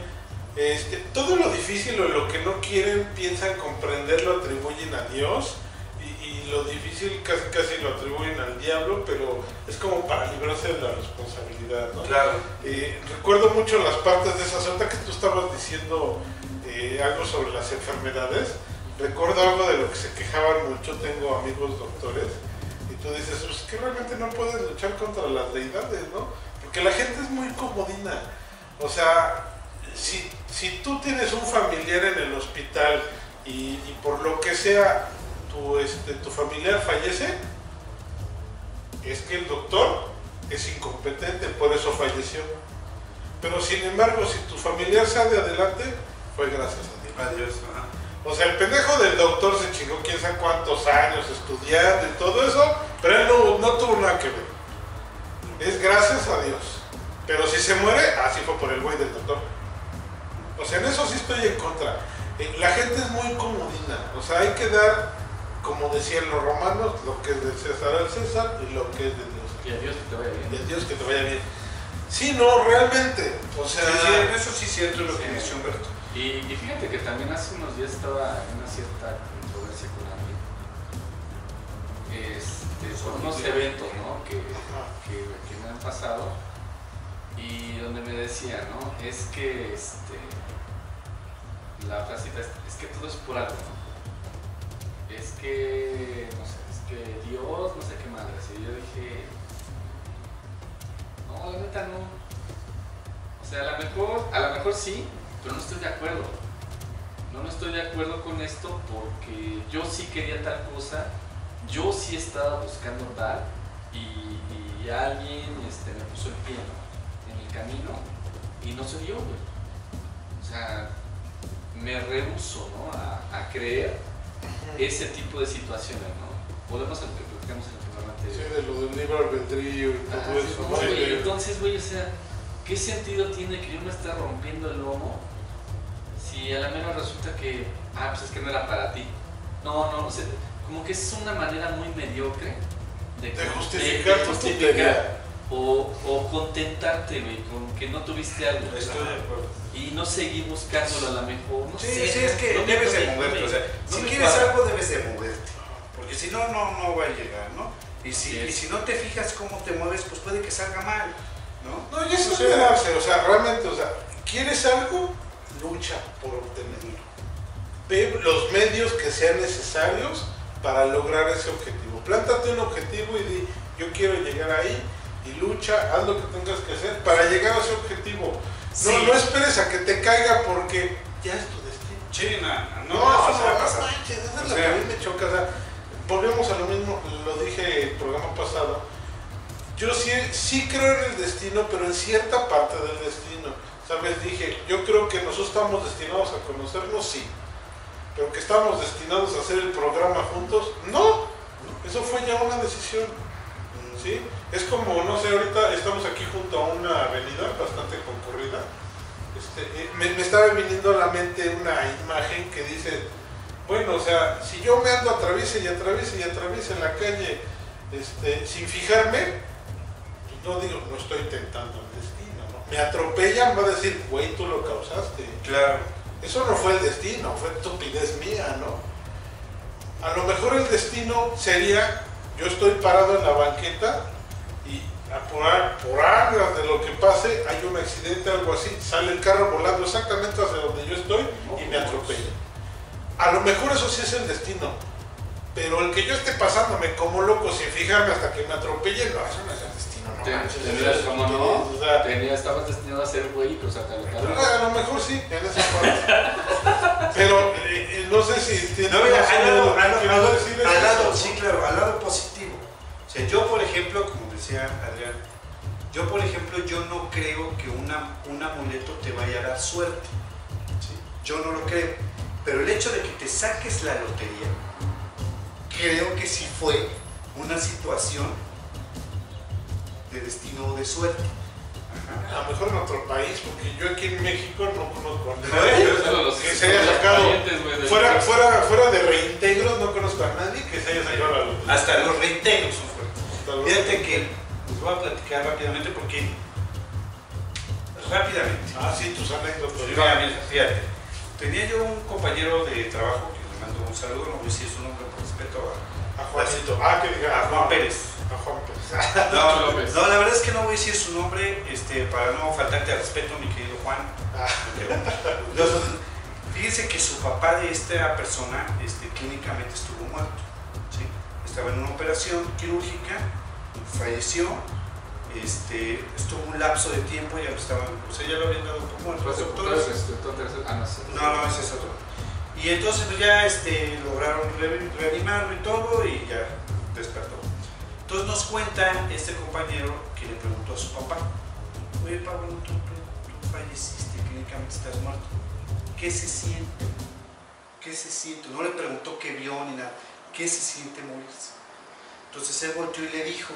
todo lo difícil o lo que no quieren piensan comprender lo atribuyen a Dios y lo difícil casi lo atribuyen al diablo, pero es como para librarse de la responsabilidad, ¿no? Claro. Recuerdo mucho las partes de esa suerte que tú estabas diciendo algo sobre las enfermedades. Recuerdo algo de lo que se quejaban mucho, tengo amigos doctores, y tú dices, pues que realmente no puedes luchar contra las deidades, ¿no? Porque la gente es muy comodina. O sea, si tú tienes un familiar en el hospital y por lo que sea tu familiar fallece, es que el doctor es incompetente, por eso falleció. Pero sin embargo, si tu familiar sale adelante, fue gracias a Dios. Adiós. O sea, el pendejo del doctor se chingó quién sabe cuántos años estudiando y todo eso, pero él no tuvo nada que ver. Es gracias a Dios. Pero si se muere, así fue por el güey del doctor. O sea, en eso sí estoy en contra. La gente es muy comodina. O sea, hay que dar, como decían los romanos, lo que es del César al César y lo que es de Dios. Y a Dios que te vaya bien. Y a Dios que te vaya bien. Sí, no, realmente. O sea, Sí, eso sí es cierto lo que dice Humberto. Y fíjate que también hace unos días estaba en una cierta controversia con alguien. Por unos eventos, ¿no? que me han pasado. Y donde me decía, ¿no? Es que la frasita es que todo es por algo, ¿no? Es que, no sé, es que Dios, no sé qué madre. Y yo dije, no, la neta no. O sea, a lo mejor sí, pero no estoy de acuerdo. No estoy de acuerdo con esto porque yo sí quería tal cosa, yo sí estaba buscando tal y alguien me puso el pie, ¿no? En el camino y no soy yo, güey. O sea, me rehúso, ¿no? a creer ese tipo de situaciones, ¿no? Volvemos a lo que platicamos en el programa anterior. sí, de lo del libre albedrío y todo eso. No, güey, entonces, güey, o sea, ¿qué sentido tiene que yo me esté rompiendo el lomo si a la menos resulta que, pues es que no era para ti? No, o sea, como que es una manera muy mediocre de justificar tu tontería. O contentarte, güey, con que no tuviste algo. Estoy de acuerdo. Y no seguir buscándolo a lo mejor. No Sí, sé, sí, es que no me debes de conecta, moverte. O sea, no si me quieres cuadra. algo, debes de moverte. Porque si no, no va a llegar, ¿no? Y si no te fijas cómo te mueves, pues puede que salga mal, ¿no? No, y eso es quedarse, o sea, realmente, o sea, ¿quieres algo? Lucha por obtenerlo. Ve los medios que sean necesarios para lograr ese objetivo. Plántate un objetivo y di, yo quiero llegar ahí, y lucha, haz lo que tengas que hacer para llegar a ese objetivo. Sí. No esperes a que te caiga porque ya es tu destino. Sí, no O va sea, a pasar. manches, eso es O lo que sea, a mí me choca. O sea, volvemos a lo mismo, lo dije el programa pasado. Yo sí creo en el destino, pero en cierta parte del destino. ¿Sabes? Dije, yo creo que nosotros estamos destinados a conocernos, sí. Pero que estamos destinados a hacer el programa juntos, no. Eso fue ya una decisión. ¿Sí? Es como, no sé, ahorita estamos aquí junto a una avenida bastante concurrida me estaba viniendo a la mente una imagen que dice, bueno, o sea, si yo me ando atraviese y atraviese y atraviese en la calle sin fijarme, pues no digo, no estoy tentando el destino, ¿no? Me atropellan, va a decir, güey, tú lo causaste. Claro. Eso no fue el destino, fue estupidez mía, ¿no? A lo mejor el destino sería, yo estoy parado en la banqueta y por aras de lo que pase, hay un accidente, algo así, sale el carro volando exactamente hacia donde yo estoy y me atropella. A lo mejor eso sí es el destino, pero el que yo esté pasándome como loco sin fijarme hasta que me atropelle, no, eso no es el destino, no. ¿Cómo no? O sea, estabas destinado a ser güey y cruzarte al carro. A lo mejor sí, en esa parte. Pero no sé si tiene... No, mira, al lado, eso. sí, claro, al lado positivo. O sea, yo, por ejemplo, como decía Adrián, yo, por ejemplo, yo no creo que un amuleto te vaya a dar suerte. ¿Sí? Yo no lo creo. Pero el hecho de que te saques la lotería, creo que sí fue una situación de destino o de suerte. A lo mejor en otro país, porque yo aquí en México no conozco a nadie que se haya sacado, fuera de reintegros, no conozco a nadie que se haya sacado la lotería. Hasta los reintegros son fuertes. Fíjate que les voy a platicar rápidamente porque... Rápidamente. Sí, tus anécdotas. Fíjate. Tenía yo un compañero de trabajo que le mando un saludo, no voy a decir su nombre por respeto a Juancito. Que diga a Juan Pérez. A Juan Pérez. No, la verdad es que no voy a decir su nombre para no faltarte al respeto, mi querido Juan. Fíjense que su papá de esta persona clínicamente estuvo muerto. ¿Sí? Estaba en una operación quirúrgica, falleció. Estuvo un lapso de tiempo, ya lo estaban, ya lo habían dado por muerto los doctores. No, ese es otro. Y entonces pues ya lograron reanimarlo y todo y ya despertó. Entonces nos cuenta este compañero que le preguntó a su papá, oye Pablo, tú falleciste, clínicamente estás muerto. ¿Qué se siente? ¿Qué se siente? No le preguntó qué vio ni nada. ¿Qué se siente morirse? Entonces él volteó y le dijo,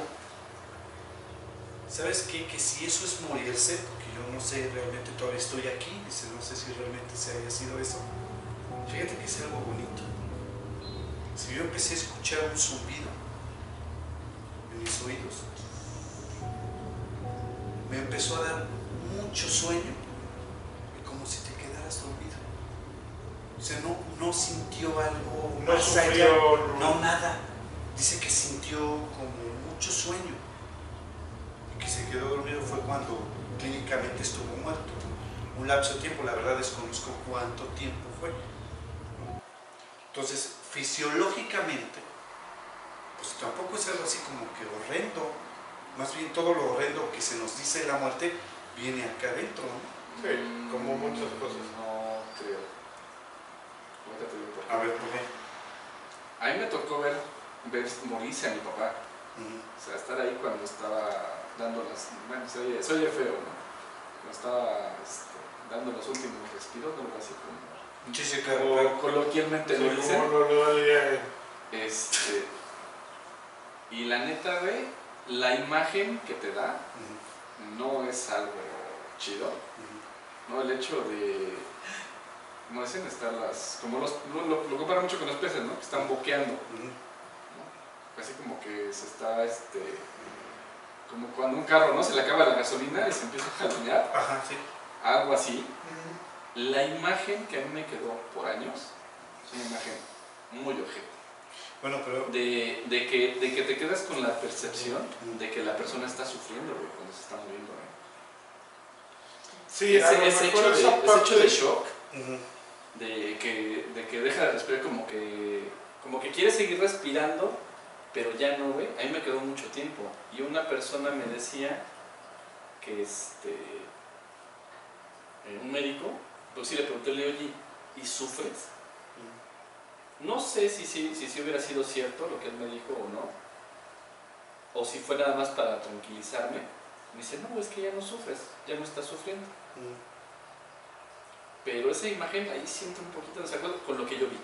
¿sabes qué? Que si eso es morirse, porque yo no sé, realmente todavía estoy aquí, dice, no sé si realmente se haya sido eso. Fíjate que es algo bonito. Si yo empecé a escuchar un zumbido en mis oídos, me empezó a dar mucho sueño, y como si te quedaras dormido. O sea, no sintió algo más allá, no nada. Dice que sintió como mucho sueño. Que se quedó dormido fue cuando clínicamente estuvo muerto. Un lapso de tiempo, la verdad desconozco cuánto tiempo fue. Entonces, fisiológicamente, pues tampoco es algo así como que horrendo. Más bien todo lo horrendo que se nos dice de la muerte viene acá adentro, ¿no? Sí, como muchas cosas. No creo. A ver, ¿por qué? A mí me tocó ver morirse a mi papá. O sea, estar ahí cuando estaba dando bueno, se oye feo, ¿no? Cuando estaba dando los últimos respiros, algo así como coloquialmente lo dicen. Y la neta, güey, la imagen que te da no es algo chido, ¿no? El hecho de, como dicen, lo comparan mucho con los peces, ¿no? Que están boqueando. Así como que se está, como cuando un carro, ¿no? Se le acaba la gasolina y se empieza a jalonear. Ajá, sí. Algo así. La imagen que a mí me quedó por años es una imagen muy ojete. Bueno, pero... De que te quedas con la percepción de que la persona está sufriendo, güey, cuando se está muriendo, güey. Sí, ese hecho de shock, de que deja de respirar, como que quiere seguir respirando, pero ya no, güey. A mí me quedó mucho tiempo. Y una persona me decía que un médico, pues sí le pregunté, le dije, oye, ¿y sufres? No sé si hubiera sido cierto lo que él me dijo o no, o si fue nada más para tranquilizarme. Me dice, no, es que ya no sufres, ya no estás sufriendo. Pero esa imagen ahí siento un poquito de desacuerdo con lo que yo vi.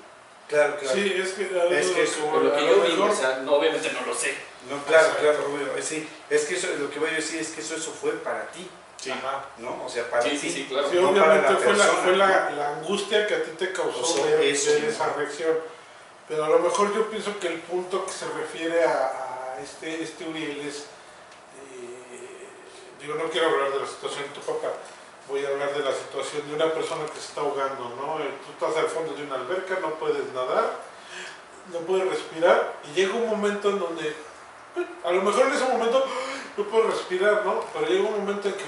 Claro. Sí, es que con lo que yo vi, o sea, no, obviamente no lo sé. No, claro, Rubio. Sí, es que eso, lo que voy a decir es que eso fue para ti. Sí. Ajá. ¿no? O sea, para Sí, ti. sí, sí, claro. Sí, No obviamente para la fue persona. la angustia que a ti te causó Causó ver eso, ¿no? esa reacción. Pero a lo mejor yo pienso que el punto que se refiere a este Uriel es, digo, no quiero hablar de la situación de tu papá, voy a hablar de la situación de una persona que se está ahogando, ¿no? Tú estás al fondo de una alberca, no puedes nadar, no puedes respirar, y llega un momento en donde, a lo mejor en ese momento no puedes respirar, ¿no? Pero llega un momento en que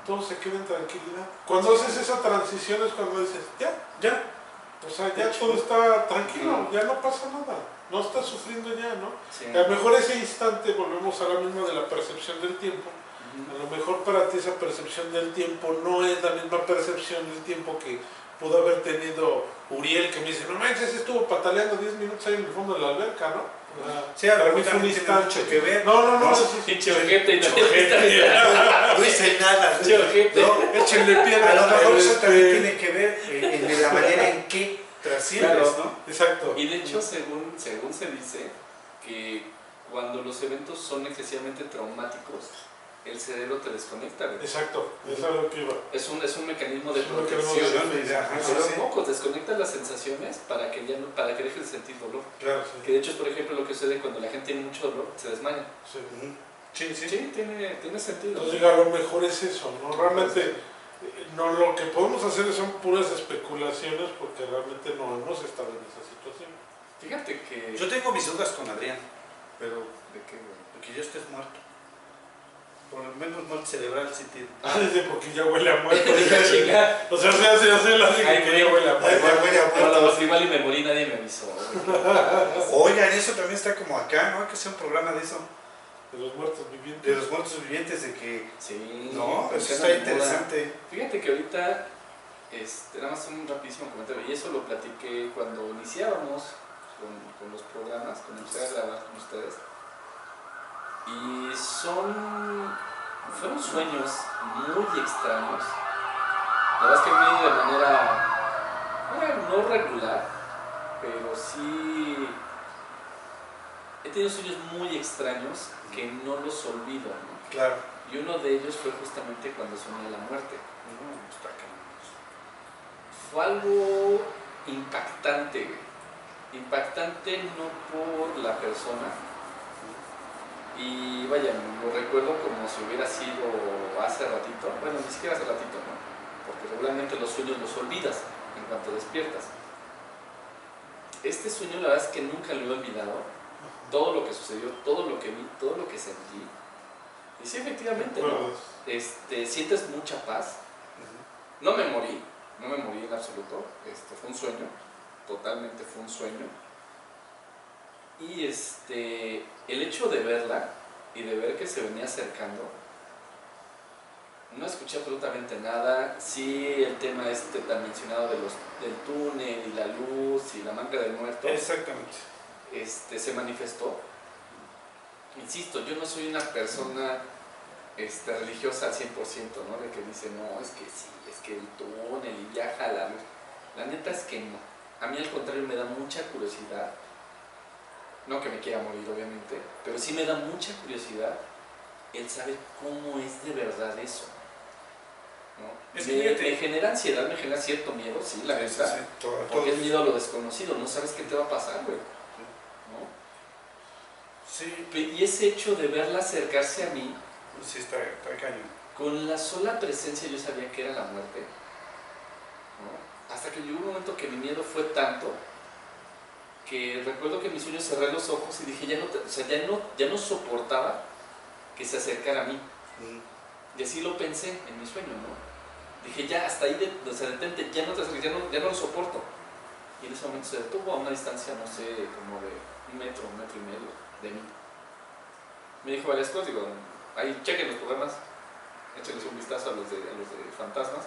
todo se queda en tranquilidad. Cuando haces esa transición es cuando dices, ya, o sea, ya todo está tranquilo, ya no pasa nada, no estás sufriendo ya, ¿no? Sí. A lo mejor ese instante, volvemos a la misma de la percepción del tiempo, a lo mejor para ti esa percepción del tiempo no es la misma percepción del tiempo que pudo haber tenido Uriel, que me dice, no manches, estuvo pataleando 10 minutos ahí en el fondo de la alberca, ¿no? Sí, a lo para mí mejor fue un también tiene instante. mucho que ver. No, No, sí, Pinche ojete y No hice nada. Pinche ojete. No, échenle piedra. a lo mejor eso también tiene que ver en la manera en que trasciendes, Claro. ¿no? Exacto. Y de hecho, según se dice, que cuando los eventos son excesivamente traumáticos, el cerebro te desconecta, güey. Exacto, eso es lo que iba. Es un mecanismo de Es un mecanismo de protección. defensa. Ajá, Pero sí. poco, desconecta las sensaciones para que dejes de sentir dolor. Claro, Que de hecho es, por ejemplo, lo que sucede cuando la gente tiene mucho dolor, se desmaya. sí. Ujú. Sí, sí. Sí, tiene sentido. Entonces, a lo mejor es eso, ¿no? Realmente, no, lo que podemos hacer son puras especulaciones porque realmente no hemos estado en esa situación. Fíjate que... Yo tengo mis dudas con Adrián, pero ¿De qué, güey? porque ya estés muerto. Por lo menos muerte cerebral sí tiene. Ah, desde porque ya huele a muerto. Chinga. O sea, se hace la Ay, que ya huele a Ay, muerto. ya huele a muerto. Bueno, igual y me morí, nadie me avisó. Oigan, eso también está como acá, ¿no? Hay que hacer un programa de eso. De los muertos vivientes. De los muertos vivientes, de que... Sí. No, pues eso es está una interesante. Fíjate que ahorita, nada más un rapidísimo comentario, y eso lo platiqué cuando iniciábamos con los programas, cuando empecé a grabar con ustedes. Y fueron sueños muy extraños. La verdad es que a mí de manera no regular, pero sí he tenido sueños muy extraños que no los olvido, ¿no? Claro. Y uno de ellos fue justamente cuando soñé la muerte. No, está acá. Fue algo impactante, güey. Impactante no por la persona. Y vaya, lo recuerdo como si hubiera sido hace ratito. Bueno, ni siquiera hace ratito, ¿no? Porque regularmente los sueños los olvidas en cuanto despiertas. Este sueño la verdad es que nunca lo he olvidado. Todo lo que sucedió, todo lo que vi, todo lo que sentí. Y sí, efectivamente, ¿no? Sientes mucha paz. No me morí en absoluto. Fue un sueño, totalmente fue un sueño. Y el hecho de verla y de ver que se venía acercando, no escuché absolutamente nada. Sí, el tema tan mencionado del túnel y la luz y la manga del muerto. Exactamente. Se manifestó. Insisto, yo no soy una persona religiosa al 100%, ¿no? De que dice, no, es que sí, es que el túnel y viaja a la luz. La neta es que no. A mí al contrario me da mucha curiosidad. No que me quiera morir, obviamente, pero sí me da mucha curiosidad el saber cómo es de verdad eso, ¿no? Es que Me genera ansiedad, me genera cierto miedo, sí, la verdad, Sí, porque es miedo a lo desconocido, no sabes qué te va a pasar, güey, ¿no? Sí, Y ese hecho de verla acercarse a mí, sí, está cañón. con la sola presencia yo sabía que era la muerte, ¿no? Hasta que llegó un momento que mi miedo fue tanto que recuerdo que en mis sueños cerré los ojos y dije, ya no soportaba que se acercara a mí. Y así lo pensé en mi sueño, ¿no? Dije, ya, hasta ahí, detente, ya no te acerques, ya no lo soporto. Y en ese momento se detuvo a una distancia, no sé, como de un metro y medio de mí. Me dijo varias cosas, digo, ahí chequen los programas, échenles un vistazo a los de fantasmas.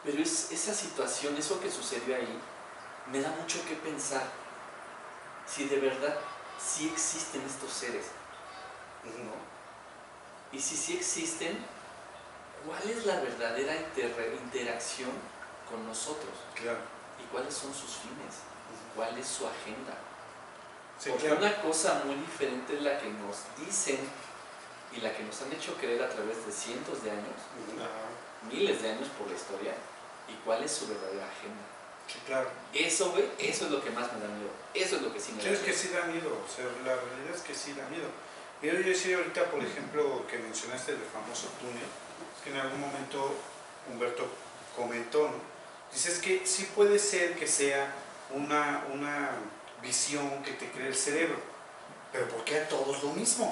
Pero esa situación, eso que sucedió ahí, me da mucho que pensar si de verdad sí existen estos seres, ¿no? Y si sí existen, ¿cuál es la verdadera interacción con nosotros? Claro. ¿Y cuáles son sus fines? ¿Cuál es su agenda? Sí, Porque claro. una cosa muy diferente es la que nos dicen y la que nos han hecho creer a través de cientos de años, miles de años por la historia, y cuál es su verdadera agenda. Sí, claro. Eso, güey, eso es lo que más me da miedo. Eso es lo que sí me da miedo. Es que sí da miedo, o sea, la realidad es que sí da miedo. Yo decía ahorita, por ejemplo, que mencionaste el famoso túnel, es que en algún momento Humberto comentó, ¿no? Dices que sí puede ser que sea una visión que te cree el cerebro, pero ¿por qué a todos lo mismo?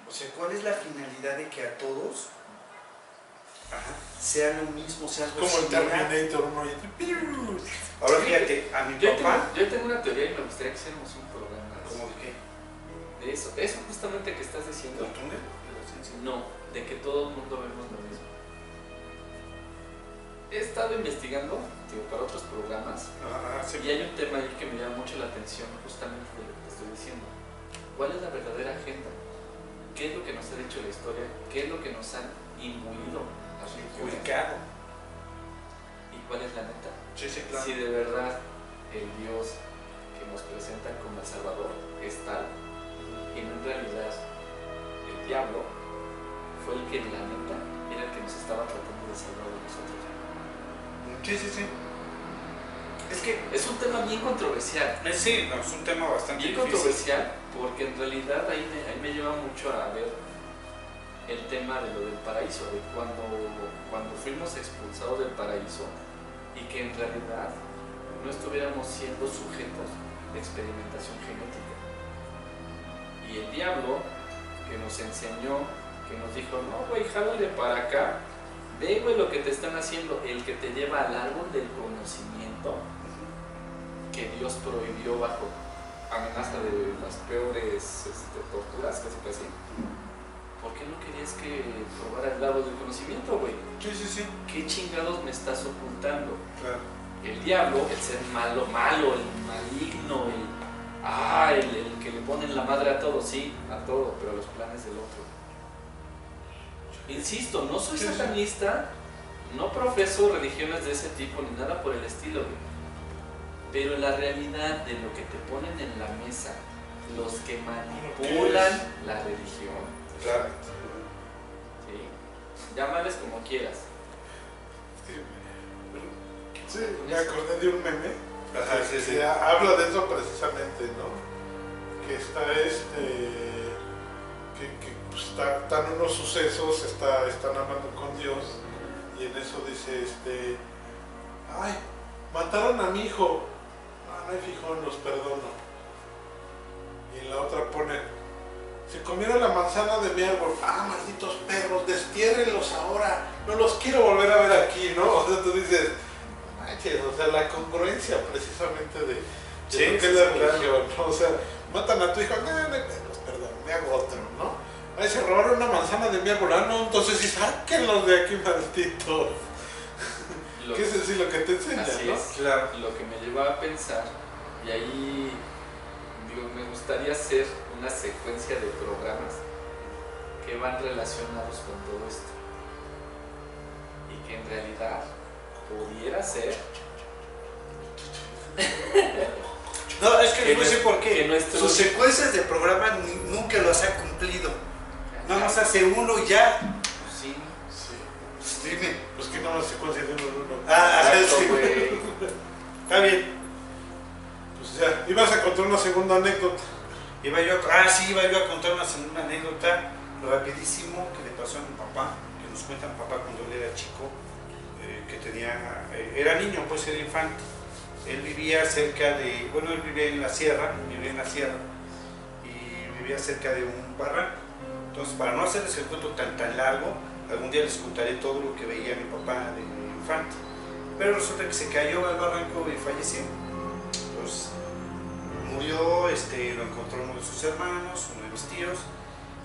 O sea, ¿cuál es la finalidad de que a todos sea lo mismo, sea algo como el similar? Terminator, ¿no? Ahora fíjate, a mi papá... Yo tengo una teoría y me gustaría que hiciéramos un programa. ¿Cómo de qué? De eso justamente que estás diciendo. ¿El túnel de la ciencia? No, de que todo el mundo vemos lo mismo. He estado investigando, digo, para otros programas, Sí. y hay un tema ahí que me llama mucho la atención, justamente de lo que te estoy diciendo. ¿Cuál es la verdadera agenda? ¿Qué es lo que nos ha dicho la historia? ¿Qué es lo que nos han imbuido las religiones? Ubicado. ¿Y cuál es la neta? Sí, sí, claro. Si de verdad el Dios que nos presentan como el Salvador es tal, y no en realidad el diablo fue el que en la neta era el que nos estaba tratando de salvar de nosotros. Sí, sí, sí. Es que es un tema bien controversial. Sí, no, es un tema bastante bien difícil. Controversial, porque en realidad ahí me lleva mucho a ver el tema de lo del paraíso, de cuando fuimos expulsados del paraíso y que en realidad no estuviéramos siendo sujetos de experimentación genética. Y el diablo que nos enseñó, que nos dijo, no güey, jálale para acá, ve güey lo que te están haciendo, el que te lleva al árbol del conocimiento que Dios prohibió bajo amenaza de las peores torturas, casi. ¿Por qué no querías que probara el árbol del conocimiento, güey? Sí, sí, sí. ¿Qué chingados me estás ocultando? Claro. El diablo, el ser malo, el maligno, el que le ponen la madre a todo, sí, a todo, pero a los planes del otro. Insisto, no soy satanista, no profeso religiones de ese tipo ni nada por el estilo, pero la realidad de lo que te ponen en la mesa, los que manipulan la religión, claro, ¿sí? Llámales como quieras. Sí, me acordé de un meme sí. que habla de eso precisamente, ¿no? Que está pues están unos sucesos, están hablando con Dios y en eso dice ay, mataron a mi hijo, no hay fijón, los perdono. Y en la otra pone, se comieron la manzana de mi árbol, malditos perros, destiérrenlos ahora, no los quiero volver a ver aquí, ¿no? O sea, tú dices, o sea, la congruencia precisamente de lo que es la religión, ¿no? O sea, matan a tu hijo, no, perdón, me hago otro, ¿no? Ay, se robaron una manzana de mi árbol, no, entonces sí, sáquenlos de aquí, malditos. Que es decir, lo que te enseña, así ¿no? Es, claro. Lo que me lleva a pensar, y ahí digo, me gustaría hacer una secuencia de programas que van relacionados con todo esto. Y que en realidad pudiera ser. No, es que no sé por qué. Sus secuencias de programa nunca los ha cumplido. Nada más hace uno y ya. Sí. Pues dime. Pues que no las secuencias de uno en uno. Sí. Güey. Está bien. Pues ya, ibas a contar una segunda anécdota. Iba yo a contar una segunda anécdota rapidísimo que le pasó a mi papá, que nos cuenta mi papá cuando él era chico, que era niño, pues era infante. Él vivía cerca de, él vivía en la sierra, y vivía cerca de un barranco. Entonces, para no hacerles el cuento tan largo, algún día les contaré todo lo que veía mi papá de infante. Pero resulta que se cayó al barranco y falleció. Entonces, murió, lo encontró uno de sus hermanos, uno de mis tíos,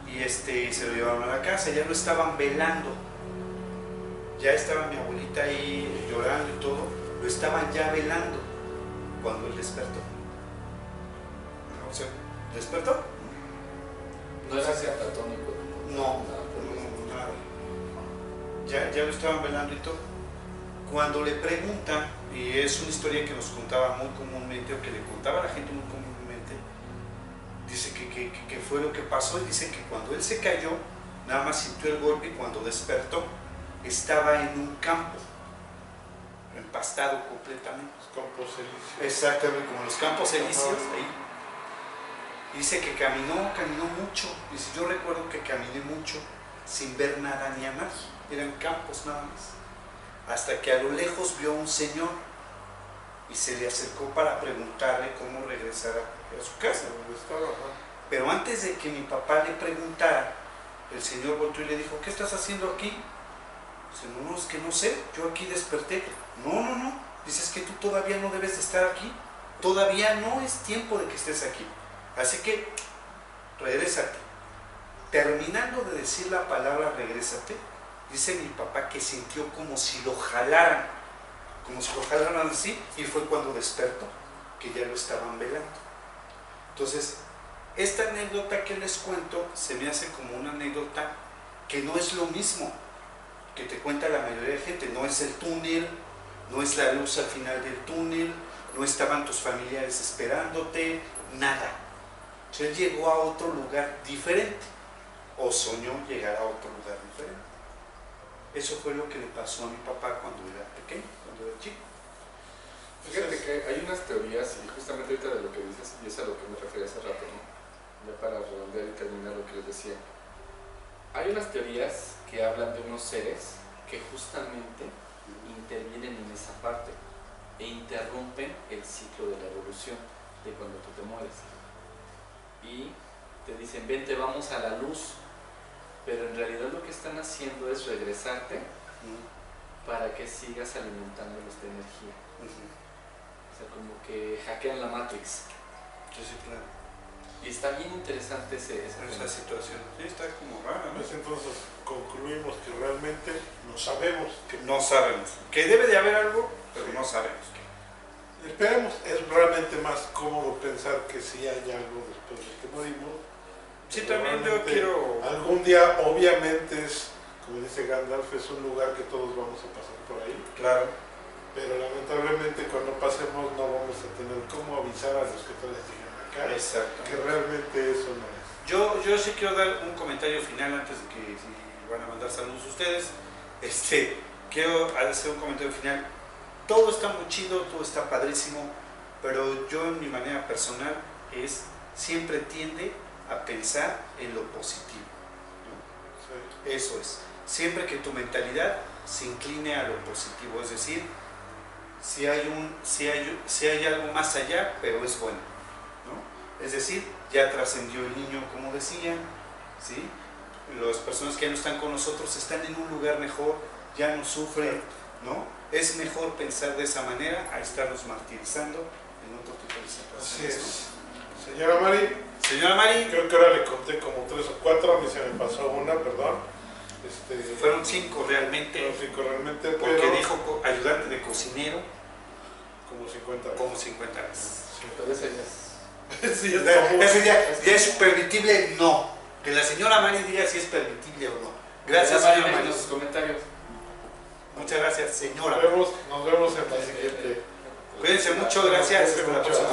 y se lo llevaron a la casa. Ya lo estaban velando. Ya estaba mi abuelita ahí llorando y todo, lo estaban ya velando cuando él despertó. O sea, ¿despertó? No era catatónico. No, nada. Ya lo estaban velando y todo. Cuando le preguntan, y es una historia que nos contaba muy comúnmente, o que le contaba a la gente muy comúnmente, Dice que fue lo que pasó y dice que cuando él se cayó, nada más sintió el golpe y cuando despertó estaba en un campo, empastado completamente. Los campos elíseos. Exactamente, como los campos elíseos, ahí. Dice que caminó mucho. Dice, yo recuerdo que caminé mucho sin ver nada ni a nadie. Eran campos nada más. Hasta que a lo lejos vio a un señor y se le acercó para preguntarle cómo regresar a su casa. ¿Dónde estaba? Pero antes de que mi papá le preguntara, el señor volvió y le dijo, ¿qué estás haciendo aquí? Dice, no, es que no sé, yo aquí desperté. No. Dice, es que tú todavía no debes de estar aquí. Todavía no es tiempo de que estés aquí. Así que, regrésate. Terminando de decir la palabra regrésate, dice mi papá que sintió como si lo jalaran así, y fue cuando despertó, que ya lo estaban velando. Entonces, esta anécdota que les cuento se me hace como una anécdota que no es lo mismo que te cuenta la mayoría de gente. No es el túnel, no es la luz al final del túnel, no estaban tus familiares esperándote, nada. Él llegó a otro lugar diferente, o soñó llegar a otro lugar diferente. Eso fue lo que le pasó a mi papá cuando era pequeño, cuando era chico. Fíjate que hay unas teorías, y justamente ahorita de lo que dices, y es a lo que me refería hace rato, ¿no? Ya para redondear y terminar lo que les decía. Hay unas teorías que hablan de unos seres que justamente intervienen en esa parte e interrumpen el ciclo de la evolución de cuando tú te mueres. Y te dicen, vente, vamos a la luz, pero en realidad lo que están haciendo es regresarte para que sigas alimentándolos de energía. O sea, como que hackean la Matrix. Sí, claro. Y está bien interesante esa situación. Sí, está como rara, ¿no? Pues entonces concluimos que realmente no sabemos. No sabemos. Que debe de haber algo, pero no sabemos qué. Esperemos, es realmente más cómodo pensar que sí hay algo después de que morimos. Sí, también yo quiero... Algún día, obviamente, es, como dice Gandalf, es un lugar que todos vamos a pasar por ahí. Claro. Pero lamentablemente cuando pasemos no vamos a tener cómo avisar a los que todavía siguen acá. Exacto. Que realmente eso no es. Yo sí quiero dar un comentario final antes de que si van a mandar saludos ustedes. Quiero hacer un comentario final. Todo está muy chido, todo está padrísimo, pero yo en mi manera personal siempre tiende a pensar en lo positivo, ¿no? Sí. Eso es. Siempre que tu mentalidad se incline a lo positivo, es decir, si hay algo más allá, pero es bueno, ¿no? Es decir, ya trascendió el niño, como decían, ¿sí? Las personas que ya no están con nosotros están en un lugar mejor, ya no sufren, ¿no? Es mejor pensar de esa manera a estarlos martirizando en otro tipo de situaciones. Así es. Señora Mari. Señora Mari. Creo que ahora le conté como 3 o 4, a mí se me pasó una, perdón. Fueron 5 realmente. Fueron 5 realmente, porque pero dijo ayudante de cocinero. Como 50 veces. Como 50 veces. Sí, Sí, ese ya es permitible, no. Que la señora Mari diga si es permitible o no. Gracias, señora Mari. En sus comentarios. Muchas gracias, señora. Nos vemos en la siguiente. Cuídense mucho, gracias. Hasta la próxima.